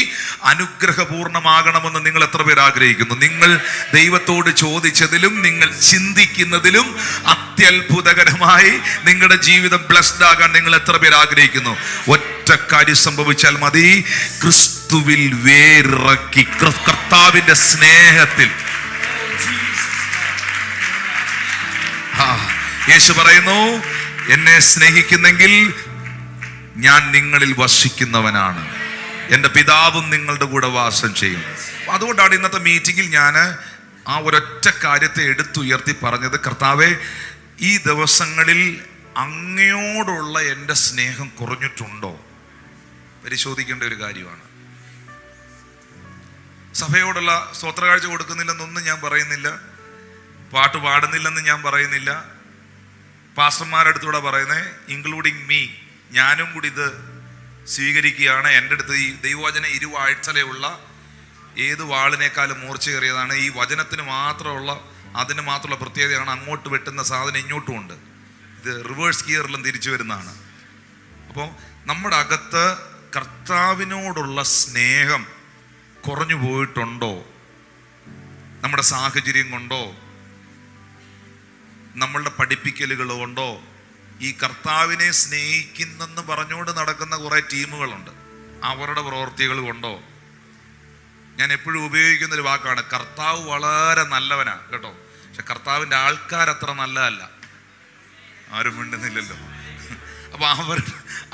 അനുഗ്രഹപൂർണമാകണമെന്ന് നിങ്ങൾ എത്ര പേർ ആഗ്രഹിക്കുന്നു? നിങ്ങൾ ദൈവത്തോട് ചോദിച്ചതിലും നിങ്ങൾ ചിന്തിക്കുന്നതിലും അത്യത്ഭുതകരമായി നിങ്ങളുടെ ജീവിതം ബ്ലെസ്ഡ് ആകാൻ നിങ്ങൾ എത്ര പേർ ആഗ്രഹിക്കുന്നു? ഒറ്റ കാര്യം സംഭവിച്ചാൽ മതി, ക്രിസ്തുവിൽ വേരിറക്കി കർത്താവിന്റെ സ്നേഹത്തിൽ. യേശു പറയുന്നു, എന്നെ സ്നേഹിക്കുന്നെങ്കിൽ ഞാൻ നിങ്ങളിൽ വസിക്കുന്നവനാണ്, എൻ്റെ പിതാവും നിങ്ങളുടെ കൂടെ വാസം ചെയ്യും. അതുകൊണ്ടാണ് ഇന്നത്തെ മീറ്റിങ്ങിൽ ഞാൻ ആ ഒരൊറ്റ കാര്യത്തെ എടുത്തുയർത്തി പറഞ്ഞത്, കർത്താവേ, ഈ ദിവസങ്ങളിൽ അങ്ങയോടുള്ള എൻ്റെ സ്നേഹം കുറഞ്ഞിട്ടുണ്ടോ? പരിശോധിക്കേണ്ട ഒരു കാര്യമാണ്. സഭയോടുള്ള സ്തോത്രകാഴ്ച കൊടുക്കുന്നില്ലെന്നൊന്നും ഞാൻ പറയുന്നില്ല, പാട്ട് പാടുന്നില്ലെന്ന് ഞാൻ പറയുന്നില്ല. പാസ്റ്റർമാരുടെ അടുത്തൂടെ പറയുന്നത്, ഇൻക്ലൂഡിങ് മീ, ഞാനും കൂടി ഇത് സ്വീകരിക്കുകയാണ്. എൻ്റെ അടുത്ത് ഈ ദൈവവചനം ഇരുവാഴ്ചയിലുള്ള ഏത് വാളിനേക്കാളും മൂർച്ചയേറിയതാണ്. ഈ വചനത്തിന് മാത്രമുള്ള, അതിന് മാത്രമുള്ള പ്രത്യേകതയാണ് അങ്ങോട്ട് വെട്ടുന്ന സാധനം ഇങ്ങോട്ടും ഉണ്ട്. ഇത് റിവേഴ്സ് ഗിയറിലും തിരിച്ചു വരുന്നതാണ്. അപ്പോൾ നമ്മുടെ അകത്ത് കർത്താവിനോടുള്ള സ്നേഹം കുറഞ്ഞു പോയിട്ടുണ്ടോ? നമ്മുടെ സാഹചര്യം കൊണ്ടോ, നമ്മളുടെ പഠിപ്പിക്കലുകൾ കൊണ്ടോ? ഈ കർത്താവിനെ സ്നേഹിക്കുന്നെന്ന് പറഞ്ഞുകൊണ്ട് നടക്കുന്ന കുറേ ടീമുകളുണ്ട്, അവരുടെ പ്രവൃത്തികൾ കൊണ്ടോ? ഞാൻ എപ്പോഴും ഉപയോഗിക്കുന്നൊരു വാക്കാണ്, കർത്താവ് വളരെ നല്ലവനാ കേട്ടോ, പക്ഷെ കർത്താവിൻ്റെ ആൾക്കാരത്ര നല്ലതല്ല. ആരും മിണ്ടുന്നില്ലല്ലോ. അപ്പൊ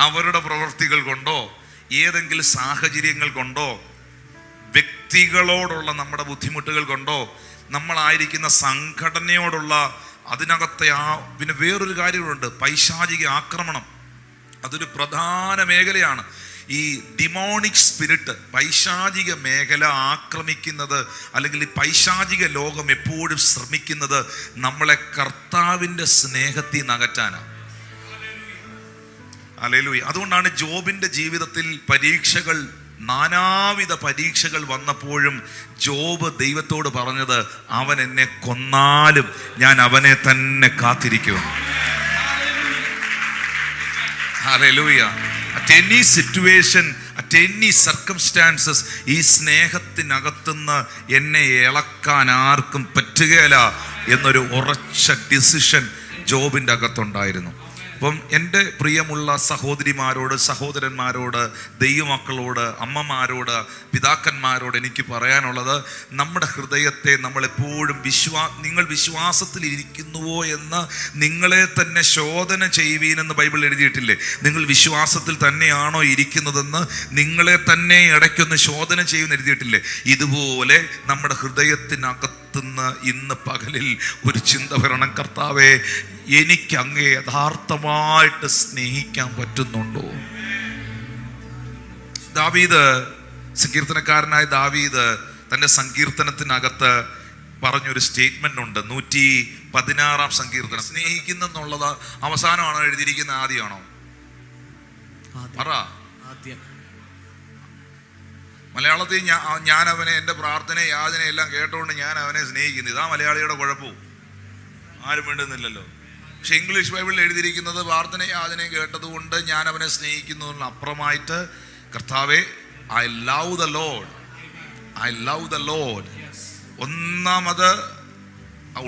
അവരുടെ പ്രവൃത്തികൾ കൊണ്ടോ, ഏതെങ്കിലും സാഹചര്യങ്ങൾ കൊണ്ടോ, വ്യക്തികളോടുള്ള നമ്മുടെ ബുദ്ധിമുട്ടുകൾ കൊണ്ടോ, നമ്മളായിരിക്കുന്ന സംഘടനയോടുള്ള അതിനകത്തെ പിന്നെ വേറൊരു കാര്യമുണ്ട്, പൈശാചിക ആക്രമണം. അതൊരു പ്രധാന മേഖലയാണ്. ഈ ഡിമോണിക് സ്പിരിറ്റ്, പൈശാചിക മേഖല ആക്രമിക്കുന്നത്, അല്ലെങ്കിൽ ഈ പൈശാചിക ലോകം എപ്പോഴും ശ്രമിക്കുന്നത് നമ്മളെ കർത്താവിൻ്റെ സ്നേഹത്തിൽ നിന്ന് അകറ്റാനാണ്. ഹല്ലേലൂയ. അതുകൊണ്ടാണ് ജോബിന്റെ ജീവിതത്തിൽ പരീക്ഷകൾ, നാനാവിധ പരീക്ഷകൾ വന്നപ്പോഴും ജോബ് ദൈവത്തോട് പറഞ്ഞത്, അവൻ എന്നെ കൊന്നാലും ഞാൻ അവനെ തന്നെ കാത്തിരിക്കും. Hallelujah. At any situation, at any circumstances, ഈ സ്നേഹത്തിനകത്തുനിന്ന് എന്നെ ഇളക്കാൻ ആർക്കും പറ്റുകയില്ല എന്നൊരു ഉറച്ച ഡിസിഷൻ ജോബിൻ്റെ അകത്തുണ്ടായിരുന്നു. അപ്പം എൻ്റെ പ്രിയമുള്ള സഹോദരിമാരോട്, സഹോദരന്മാരോട്, ദൈവമക്കളോട്, അമ്മമാരോട്, പിതാക്കന്മാരോട് എനിക്ക് പറയാനുള്ളത്, നമ്മുടെ ഹൃദയത്തെ നമ്മളെപ്പോഴും നിങ്ങൾ വിശ്വാസത്തിലിരിക്കുന്നുവോ എന്ന് നിങ്ങളെ തന്നെ ശോധന ചെയ്യുവീനെന്ന് ബൈബിൾ എഴുതിയിട്ടില്ലേ? നിങ്ങൾ വിശ്വാസത്തിൽ തന്നെയാണോ ഇരിക്കുന്നതെന്ന് നിങ്ങളെ തന്നെ ഇടയ്ക്കൊന്ന് ശോധന ചെയ്യുമെന്ന് എഴുതിയിട്ടില്ലേ? ഇതുപോലെ നമ്മുടെ ഹൃദയത്തിനകത്ത് ഹൃദയത്തിന്ന് ഇന്ന് പകലിൽ ഒരു ചിന്ത വരണം, കർത്താവേ എനിക്ക് അങ്ങേ യഥാർത്ഥമായിട്ട് സ്നേഹിക്കാൻ പറ്റുന്നുണ്ടോ? ദാവീദ്, സങ്കീർത്തനക്കാരനായ ദാവീദ് തൻ്റെ സങ്കീർത്തനത്തിനകത്ത് പറഞ്ഞൊരു സ്റ്റേറ്റ്മെന്റ് ഉണ്ട്. 116 സങ്കീർത്തനം. സ്നേഹിക്കുന്നെന്നുള്ളത് അവസാനമാണോ എഴുതിയിരിക്കുന്നത്, ആദ്യമാണോ? പറ. മലയാളത്തിൽ ഞാൻ അവനെ, എൻ്റെ പ്രാർത്ഥന യാചന എല്ലാം കേട്ടോണ്ട് ഞാൻ അവനെ സ്നേഹിക്കുന്നു. ഇതാ മലയാളിയുടെ കുഴപ്പവും. ആരും വേണ്ടുന്നില്ലല്ലോ. പക്ഷെ ഇംഗ്ലീഷ് ബൈബിളിൽ എഴുതിയിരിക്കുന്നത് പ്രാർത്ഥന യാചനയും കേട്ടതുകൊണ്ട് ഞാൻ അവനെ സ്നേഹിക്കുന്നു. അപ്പുറമായിട്ട് കർത്താവേ, I love the Lord, I love the Lord. ഒന്നാമത്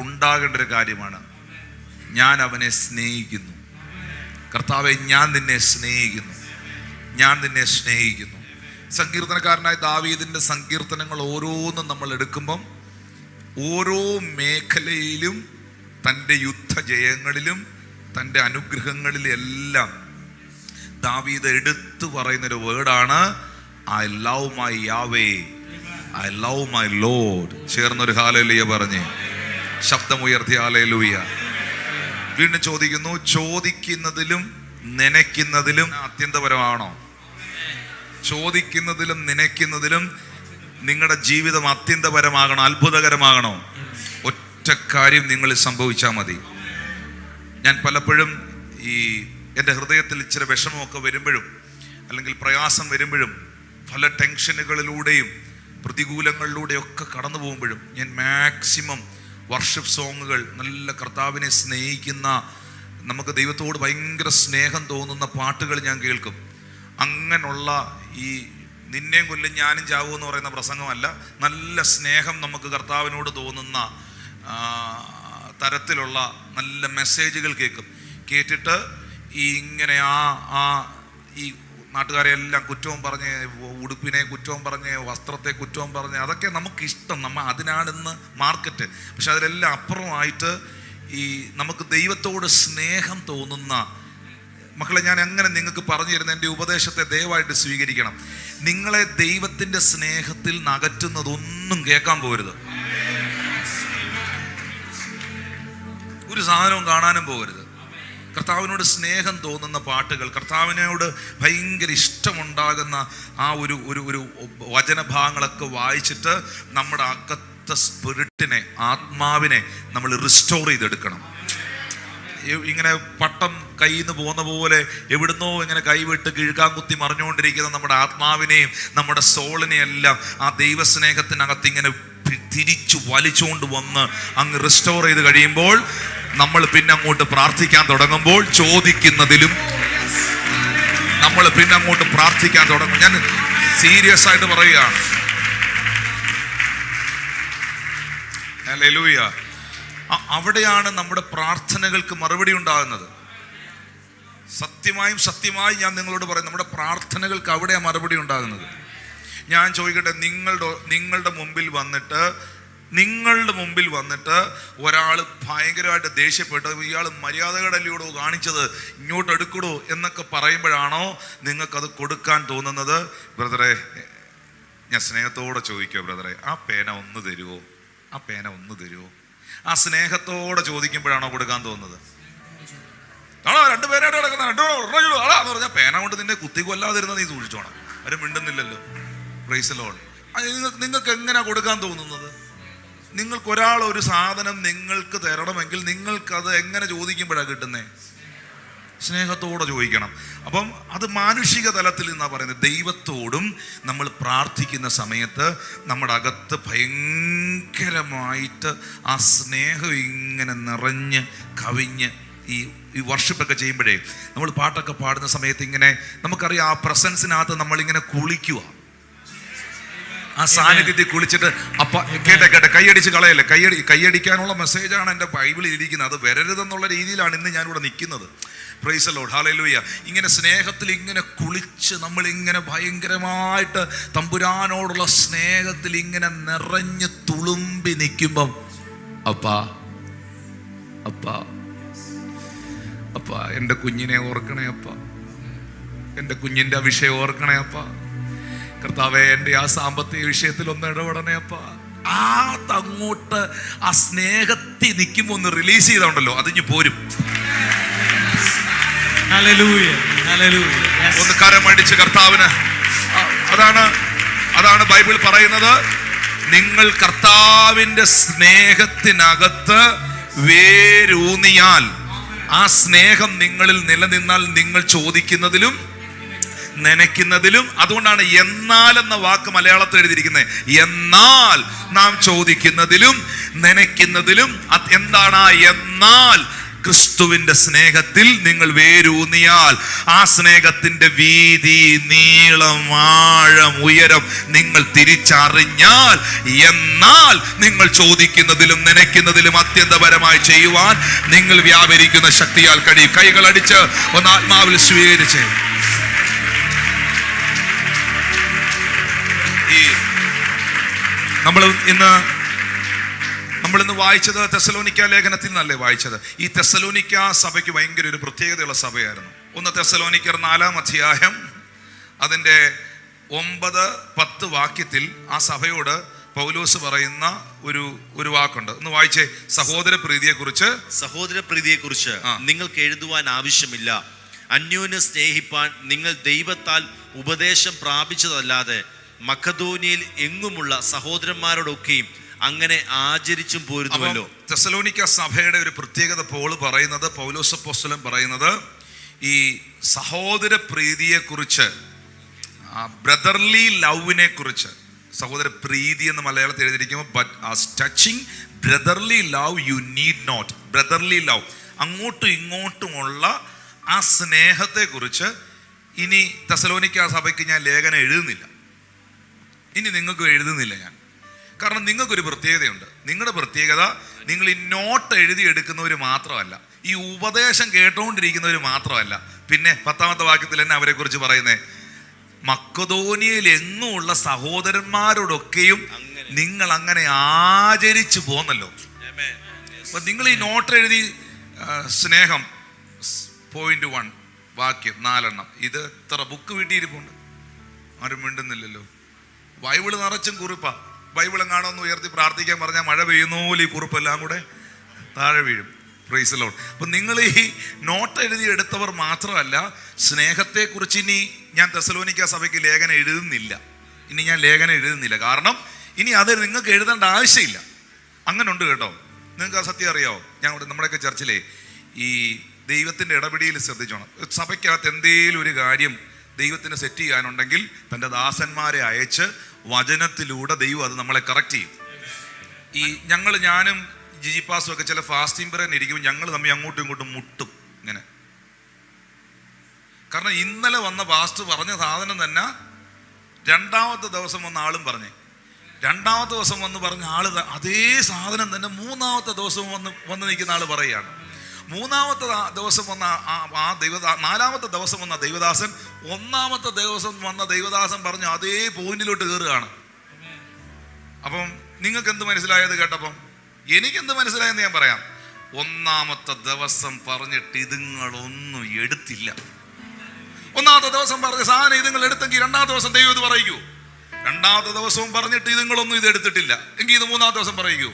ഉണ്ടാകേണ്ട ഒരു കാര്യമാണ്, ഞാൻ അവനെ സ്നേഹിക്കുന്നു. കർത്താവെ, ഞാൻ നിന്നെ സ്നേഹിക്കുന്നു, ഞാൻ നിന്നെ സ്നേഹിക്കുന്നു. സങ്കീർത്തനക്കാരനായ ദാവീദിന്റെ സങ്കീർത്തനങ്ങൾ ഓരോന്നും നമ്മൾ എടുക്കുമ്പം ഓരോ മേഖലയിലും തൻ്റെ യുദ്ധജയങ്ങളിലും തൻ്റെ അനുഗ്രഹങ്ങളിലും എല്ലാം ദാവീദ് എടുത്തു പറയുന്നൊരു വേർഡാണ് I love my Yahweh, I love my Lord. ചേർന്നൊരു ഹല്ലേലൂയ പറഞ്ഞേ, ശബ്ദമുയർത്തി ഹല്ലേലൂയ. വീണ്ടും ചോദിക്കുന്നു, ചോദിക്കുന്നതിലും നനയ്ക്കുന്നതിലും അത്യന്തപരമാണോ? ചോദിക്കുന്നതിലും നനയ്ക്കുന്നതിലും നിങ്ങളുടെ ജീവിതം അത്യന്തപരമാകണോ, അത്ഭുതകരമാകണോ? ഒറ്റ കാര്യം നിങ്ങളിൽ സംഭവിച്ചാൽ മതി. ഞാൻ പലപ്പോഴും ഈ എൻ്റെ ഹൃദയത്തിൽ ഇച്ചിരി വിഷമമൊക്കെ വരുമ്പോഴും അല്ലെങ്കിൽ പ്രയാസം വരുമ്പോഴും പല ടെൻഷനുകളിലൂടെയും പ്രതികൂലങ്ങളിലൂടെയൊക്കെ കടന്നു പോകുമ്പോഴും ഞാൻ മാക്സിമം വർഷിപ്പ് സോങ്ങുകൾ, നല്ല കർത്താവിനെ സ്നേഹിക്കുന്ന, നമുക്ക് ദൈവത്തോട് ഭയങ്കര സ്നേഹം തോന്നുന്ന പാട്ടുകൾ ഞാൻ കേൾക്കും. അങ്ങനെയുള്ള ഈ നിന്നെയും കൊല്ലും ഞാനും ചാവൂ എന്ന് പറയുന്ന പ്രസംഗമല്ല, നല്ല സ്നേഹം നമുക്ക് കർത്താവിനോട് തോന്നുന്ന തരത്തിലുള്ള നല്ല മെസ്സേജുകൾ കേട്ടിട്ട് ഈ ഇങ്ങനെ ഈ നാട്ടുകാരെ എല്ലാം കുറ്റവും പറഞ്ഞ്, ഉടുപ്പിനെ കുറ്റവും പറഞ്ഞ്, വസ്ത്രത്തെ കുറ്റവും പറഞ്ഞ്, അതൊക്കെ നമുക്കിഷ്ടം, അതിനാണിന്ന് മാർക്കറ്റ്. പക്ഷെ അതിലെല്ലാം അപ്പുറമായിട്ട് ഈ നമുക്ക് ദൈവത്തോട് സ്നേഹം തോന്നുന്ന മക്കളെ, ഞാൻ അങ്ങനെ നിങ്ങൾക്ക് പറഞ്ഞു തരുന്ന എൻ്റെ ഉപദേശത്തെ ദയവായിട്ട് സ്വീകരിക്കണം. നിങ്ങളെ ദൈവത്തിൻ്റെ സ്നേഹത്തിൽ നിന്ന് അകറ്റുന്നതൊന്നും കേൾക്കാൻ പോകരുത്, ഒരു സാധനവും കാണാനും പോകരുത്. കർത്താവിനോട് സ്നേഹം തോന്നുന്ന പാട്ടുകൾ, കർത്താവിനോട് ഭയങ്കര ഇഷ്ടമുണ്ടാകുന്ന ആ ഒരു വചനഭാഗങ്ങളൊക്കെ വായിച്ചിട്ട് നമ്മുടെ അകത്തെ സ്പിരിറ്റിനെ, ആത്മാവിനെ നമ്മൾ റിസ്റ്റോർ ചെയ്തെടുക്കണം. ഇങ്ങനെ പട്ടം കയ്യിൽ നിന്ന് പോകുന്ന പോലെ എവിടുന്നോ ഇങ്ങനെ കൈവിട്ട് കിഴുകാൻ മറിഞ്ഞുകൊണ്ടിരിക്കുന്ന നമ്മുടെ ആത്മാവിനെയും നമ്മുടെ സോളിനെയും എല്ലാം ആ ദൈവസ്നേഹത്തിനകത്ത് ഇങ്ങനെ തിരിച്ചു വലിച്ചുകൊണ്ട് വന്ന് അങ്ങ് റിസ്റ്റോർ ചെയ്ത് കഴിയുമ്പോൾ, നമ്മൾ പിന്നെ അങ്ങോട്ട് പ്രാർത്ഥിക്കാൻ തുടങ്ങുമ്പോൾ, ചോദിക്കുന്നതിലും നമ്മൾ പിന്നെ അങ്ങോട്ട് പ്രാർത്ഥിക്കാൻ തുടങ്ങും. ഞാൻ സീരിയസ് ആയിട്ട് പറയുകയാണ്. ഹല്ലേലൂയ. അവിടെയാണ് നമ്മുടെ പ്രാർത്ഥനകൾക്ക് മറുപടി ഉണ്ടാകുന്നത്. സത്യമായും ഞാൻ നിങ്ങളോട് പറയും, നമ്മുടെ പ്രാർത്ഥനകൾക്ക് അവിടെയാണ് മറുപടി ഉണ്ടാകുന്നത്. ഞാൻ ചോദിക്കട്ടെ, നിങ്ങളുടെ മുമ്പിൽ വന്നിട്ട് ഒരാൾ ഭയങ്കരമായിട്ട് ദേഷ്യപ്പെട്ട്, ഇയാൾ മര്യാദകടല്ലൂടോ കാണിച്ചത്, ഇങ്ങോട്ട് എടുക്കടോ എന്നൊക്കെ പറയുമ്പോഴാണോ നിങ്ങൾക്കത് കൊടുക്കാൻ തോന്നുന്നത്? ബ്രദറെ, ഞാൻ സ്നേഹത്തോടെ ചോദിക്കുക, ബ്രദറെ ആ പേന ഒന്ന് തരുമോ, ആ പേന ഒന്ന് തരുമോ? ആ സ്നേഹത്തോടെ ചോദിക്കുമ്പോഴാണോ കൊടുക്കാൻ തോന്നുന്നത്? ആണോ രണ്ടുപേരായിട്ട് കിടക്കുന്ന എന്ന് പറഞ്ഞാൽ പേന കൊണ്ട് നിന്നെ കുത്തി കൊല്ലാതിരുന്ന നീ സൂക്ഷിച്ചോണം. അവരും മിണ്ടുന്നില്ലല്ലോ. Praise the Lord. നിങ്ങൾക്ക് എങ്ങനെയാ കൊടുക്കാൻ തോന്നുന്നത്? നിങ്ങൾക്കൊരാൾ ഒരു സാധനം നിങ്ങൾക്ക് തരണമെങ്കിൽ നിങ്ങൾക്കത് എങ്ങനെ ചോദിക്കുമ്പോഴാണ് കിട്ടുന്നത്? സ്നേഹത്തോടെ ചോദിക്കണം. അപ്പം അത് മാനുഷിക തലത്തിൽ നിന്നാണ് പറയുന്നത്. ദൈവത്തോടും നമ്മൾ പ്രാർത്ഥിക്കുന്ന സമയത്ത് നമ്മുടെ അകത്ത് ഭയങ്കരമായിട്ട് ആ സ്നേഹം ഇങ്ങനെ നിറഞ്ഞ് കവിഞ്ഞ് ഈ വർഷിപ്പൊക്കെ ചെയ്യുമ്പോഴേ, നമ്മൾ പാട്ടൊക്കെ പാടുന്ന സമയത്ത് ഇങ്ങനെ നമുക്കറിയാം ആ പ്രസൻസിനകത്ത് നമ്മളിങ്ങനെ കുളിക്കുക. ആ സാന്നിധ്യത്തിൽ കുളിച്ചിട്ട് കേട്ടെ കൈയടിച്ച് കളയല്ലേ. കൈയടിക്കാനുള്ള മെസ്സേജാണ് എൻ്റെ ബൈബിളിൽ ഇരിക്കുന്നത്. അത് വരരുതെന്നുള്ള രീതിയിലാണ് ഇന്ന് ഞാനിവിടെ നിൽക്കുന്നത്. Praise the Lord. ഹല്ലേലൂയ. ഇങ്ങനെ സ്നേഹത്തിൽ ഇങ്ങനെ കുളിച്ച് നമ്മളിങ്ങനെ ഭയങ്കരമായിട്ട് തമ്പുരാനോടുള്ള സ്നേഹത്തിൽ ഇങ്ങനെ നിറഞ്ഞ് തുളുമ്പി നിൽക്കുമ്പം, അപ്പാ എൻ്റെ കുഞ്ഞിനെ ഓർക്കണേ അപ്പാ, എൻ്റെ കുഞ്ഞിൻ്റെ വിഷയം ഓർക്കണേ അപ്പാ. കർത്താവേ, എൻ്റെ ആ സാമ്പത്തിക വിഷയത്തിൽ ഒന്ന് ഇടപെടണേ അപ്പാ. അങ്ങോട്ട് ആ സ്നേഹത്തിൽ നിൽക്കുമ്പോൾ ഒന്ന് റിലീസ് ചെയ്തോണ്ടല്ലോ, അതിഞ്ഞ് പോരും. ഒന്ന് കരമടിച്ച് കർത്താവിന്. അതാണ് ബൈബിൾ പറയുന്നത്, നിങ്ങൾ കർത്താവിന്റെ സ്നേഹത്തിനകത്ത് വേരൂന്നിയാൽ, ആ സ്നേഹം നിങ്ങളിൽ നിലനിന്നാൽ നിങ്ങൾ ചോദിക്കുന്നതിലും നനയ്ക്കുന്നതിലും. അതുകൊണ്ടാണ് എന്നാൽ എന്ന വാക്ക് മലയാളത്തിൽ എഴുതിയിരിക്കുന്നത്. എന്നാൽ നാം ചോദിക്കുന്നതിലും നനയ്ക്കുന്നതിലും. എന്താണ് ആ എന്നാൽ? ക്രിസ്തുവിന്റെ സ്നേഹത്തിൽ നിങ്ങൾ വേരൂന്നിയാൽ, ആ സ്നേഹത്തിന്റെ വീതി, നീളം, ആഴം, ഉയരം നിങ്ങൾ തിരിച്ചറിഞ്ഞാൽ, എന്നാൽ നിങ്ങൾ ചോദിക്കുന്നതിലും നനയ്ക്കുന്നതിലും അത്യന്തപരമായി ചെയ്യുവാൻ നിങ്ങൾ വ്യാപരിക്കുന്ന ശക്തിയാൽ കഴിയും. കൈകൾ അടിച്ച് ഒന്ന് ആത്മാവിൽ സ്വീകരിച്ച്. നമ്മൾ ഇന്ന് വായിച്ചത് തെസ്സലോനിക്ക ലേഖനത്തിൽ നിന്നല്ലേ വായിച്ചത്. ഈ തെസ്സലോനിക്ക സഭയ്ക്ക് ഭയങ്കര ഒരു പ്രത്യേകതയുള്ള സഭയായിരുന്നു. 1 തെസ്സലോനിക്കർ 4-ാം അധ്യായം അതിൻ്റെ 9-10 വാക്യത്തിൽ ആ സഭയോട് പൗലോസ് പറയുന്ന ഒരു വാക്കുണ്ട്. ഒന്ന് വായിച്ചേ. സഹോദര പ്രീതിയെക്കുറിച്ച് നിങ്ങൾക്ക് എഴുതുവാൻ ആവശ്യമില്ല. അന്യോന്യം സ്നേഹിപ്പാൻ നിങ്ങൾ ദൈവത്താൽ ഉപദേശം പ്രാപിച്ചതല്ലാതെ മക്കദോനിയയിൽ എങ്ങുമുള്ള സഹോദരന്മാരോടൊക്കെയും അങ്ങനെ ആചരിച്ചും പോരുന്നുവല്ലോ. തെസ്സലോനിക്ക സഭയുടെ ഒരു പ്രത്യേകത പൗലോസ് അപ്പോസ്തലൻ പറയുന്നത് ഈ സഹോദര പ്രീതിയെക്കുറിച്ച്, ബ്രദർലി ലവിനെ കുറിച്ച്. സഹോദര പ്രീതി എന്ന് മലയാളത്തിൽ എഴുതിയിരിക്കുമ്പോൾ, but as touching brotherly love you need not. Brotherly love, അങ്ങോട്ടും ഇങ്ങോട്ടുമുള്ള ആ സ്നേഹത്തെക്കുറിച്ച് ഇനി തെസ്സലോനിക്ക സഭയ്ക്ക് ഞാൻ ലേഖനം എഴുതുന്നില്ല. ഇനി നിങ്ങൾക്ക് എഴുതുന്നില്ല ഞാൻ. കാരണം നിങ്ങൾക്കൊരു പ്രത്യേകതയുണ്ട്. നിങ്ങളുടെ പ്രത്യേകത, നിങ്ങൾ ഈ നോട്ട് എഴുതിയെടുക്കുന്നവർ മാത്രമല്ല, ഈ ഉപദേശം കേട്ടുകൊണ്ടിരിക്കുന്നവർ മാത്രമല്ല. പിന്നെ 10-ാമത്തെ വാക്യത്തിൽ തന്നെ അവരെ കുറിച്ച് പറയുന്നേ, മക്കദോനിയയിൽ എങ്ങുമുള്ള സഹോദരന്മാരോടൊക്കെയും നിങ്ങൾ അങ്ങനെ ആചരിച്ചു പോന്നല്ലോ. അപ്പൊ നിങ്ങൾ ഈ നോട്ട് എഴുതി സ്നേഹം .1 വാക്യം 4 ഇത് എത്ര ബുക്ക് വീട്ടിയിരിപ്പുണ്ട്, ആരും മിണ്ടുന്നില്ലല്ലോ. ബൈബിള് നിറച്ചും കുറിപ്പാ. ബൈബിൾ എങ്ങാണോന്ന് ഉയർത്തി പ്രാർത്ഥിക്കാൻ പറഞ്ഞാൽ മഴ പെയ്യുന്ന പോലെ ഈ കുറിപ്പെല്ലാം കൂടെ താഴെ വീഴും. Praise the Lord. അപ്പം നിങ്ങൾ ഈ നോട്ട് എഴുതി എടുത്തവർ മാത്രമല്ല, സ്നേഹത്തെക്കുറിച്ച് ഇനി ഞാൻ തെസ്സലോനിക്ക സഭയ്ക്ക് ലേഖനം എഴുതുന്നില്ല. കാരണം ഇനി അത് നിങ്ങൾക്ക് എഴുതേണ്ട ആവശ്യമില്ല. അങ്ങനെ ഉണ്ട് കേട്ടോ. നിങ്ങൾക്ക് ആ സത്യം അറിയാമോ? നമ്മുടെയൊക്കെ ചർച്ചിലെ ഈ ദൈവത്തിൻ്റെ ഇടപെടിയിൽ ശ്രദ്ധിച്ചോണം. സഭയ്ക്കകത്ത് എന്തെങ്കിലും ഒരു കാര്യം ദൈവത്തിന് സെറ്റ് ചെയ്യാനുണ്ടെങ്കിൽ തൻ്റെ ദാസന്മാരെ അയച്ച് വചനത്തിലൂടെ ദൈവം അത് നമ്മളെ കറക്റ്റ് ചെയ്യും. ഞാനും ജിജിപ്പാസും ഒക്കെ ചില ഫാസ്റ്റിംഗ് പറയാൻ ഇരിക്കുമ്പോൾ ഞങ്ങൾ തമ്മിൽ അങ്ങോട്ടും ഇങ്ങോട്ടും മുട്ടും ഇങ്ങനെ. കാരണം ഇന്നലെ വന്ന പാസ്റ്റർ പറഞ്ഞ സാധനം തന്നെ 2-ാമത്തെ ദിവസം വന്ന ആളും പറഞ്ഞേ, 2-ാമത്തെ ദിവസം വന്ന് പറഞ്ഞ ആള് അതേ സാധനം തന്നെ 3-ാമത്തെ ദിവസം വന്ന് നിൽക്കുന്ന ആള് പറയുകയാണ്. 3-ാമത്തെ ദിവസം വന്ന 4-ാമത്തെ ദിവസം വന്ന ദൈവദാസൻ 1-ാമത്തെ ദിവസം വന്ന ദൈവദാസൻ പറഞ്ഞു അതേ പോയിന്റിലോട്ട് കയറുകയാണ്. അപ്പം നിങ്ങൾക്ക് എന്ത് മനസ്സിലായത് കേട്ടപ്പം? എനിക്കെന്ത് മനസ്സിലായെന്ന് ഞാൻ പറയാം. 1-ാമത്തെ ദിവസം പറഞ്ഞിട്ട് ഇതുങ്ങളൊന്നും എടുത്തില്ല. 1-ാമത്തെ ദിവസം പറഞ്ഞ സാധനം ഇതുങ്ങൾ എടുത്തെങ്കിൽ 2-ാമത്തെ ദിവസം ദൈവം ഇത് പറയിക്കൂ. 2-ാമത്തെ ദിവസവും പറഞ്ഞിട്ട് ഇതുങ്ങളൊന്നും ഇത് എടുത്തിട്ടില്ല എങ്കിൽ ഇത് 3-ാമത്തെ ദിവസം പറയിക്കൂ.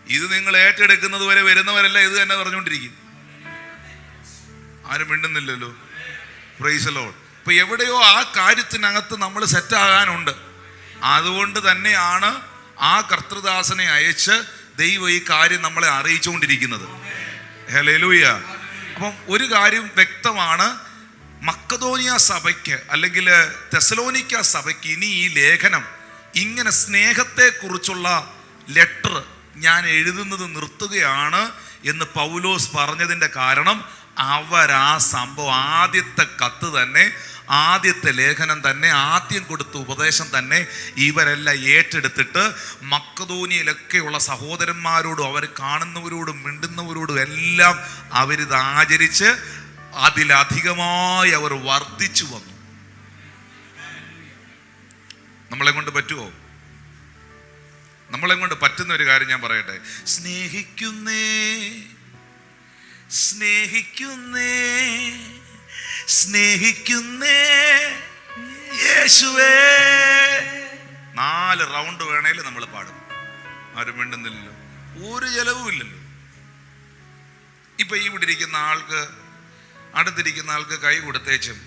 ഇത് നിങ്ങൾ ഏറ്റെടുക്കുന്നത് വരെ വരുന്നവരല്ല ഇത് തന്നെ പറഞ്ഞുകൊണ്ടിരിക്കും. ആരും മിണ്ടുന്നില്ലല്ലോ. Praise the Lord. ഇപ്പൊ എവിടെയോ ആ കാര്യത്തിനകത്ത് നമ്മൾ സെറ്റാകാനുണ്ട്. അതുകൊണ്ട് തന്നെയാണ് ആ കർത്തൃദാസനെ അയച്ച് ദൈവം ഈ കാര്യം നമ്മളെ അറിയിച്ചുകൊണ്ടിരിക്കുന്നത്. ഹല്ലേലൂയ. അപ്പം ഒരു കാര്യം വ്യക്തമാണ്, മക്കദോനിയ സഭയ്ക്ക് അല്ലെങ്കിൽ തെസ്സലോനിക്ക സഭയ്ക്ക് ഇനി ഈ ലേഖനം ഇങ്ങനെ സ്നേഹത്തെക്കുറിച്ചുള്ള ലെറ്റർ ഞാൻ എഴുതുന്നത് നിർത്തുകയാണ് എന്ന് പൗലോസ് പറഞ്ഞതിൻ്റെ കാരണം അവരാ സംഭവം ആദ്യത്തെ കത്ത് തന്നെ, ആദ്യത്തെ ലേഖനം തന്നെ, ആദ്യം കൊടുത്ത ഉപദേശം തന്നെ ഇവരെല്ലാം ഏറ്റെടുത്തിട്ട് മക്കദോനിയയിലൊക്കെയുള്ള സഹോദരന്മാരോടും അവർ കാണുന്നവരോടും മിണ്ടുന്നവരോടും എല്ലാം അവരിത് ആചരിച്ച് അതിലധികമായി അവർ വർദ്ധിച്ചു വന്നു. നമ്മളെ കൊണ്ട് പറ്റുമോ? നമ്മളെ കൊണ്ട് പറ്റുന്ന ഒരു കാര്യം ഞാൻ പറയട്ടെ. സ്നേഹിക്കുന്നേ യേശുവേ 4 4 റൗണ്ട് വേണേലും നമ്മൾ പാടും. ആരും മിണ്ടുന്നില്ലല്ലോ, ഒരു ചെലവും ഇല്ലല്ലോ. ഇപ്പൊ ഇവിടെ ഇരിക്കുന്ന ആൾക്ക്, അടുത്തിരിക്കുന്ന ആൾക്ക് കൈ കൊടുത്തേച്ചും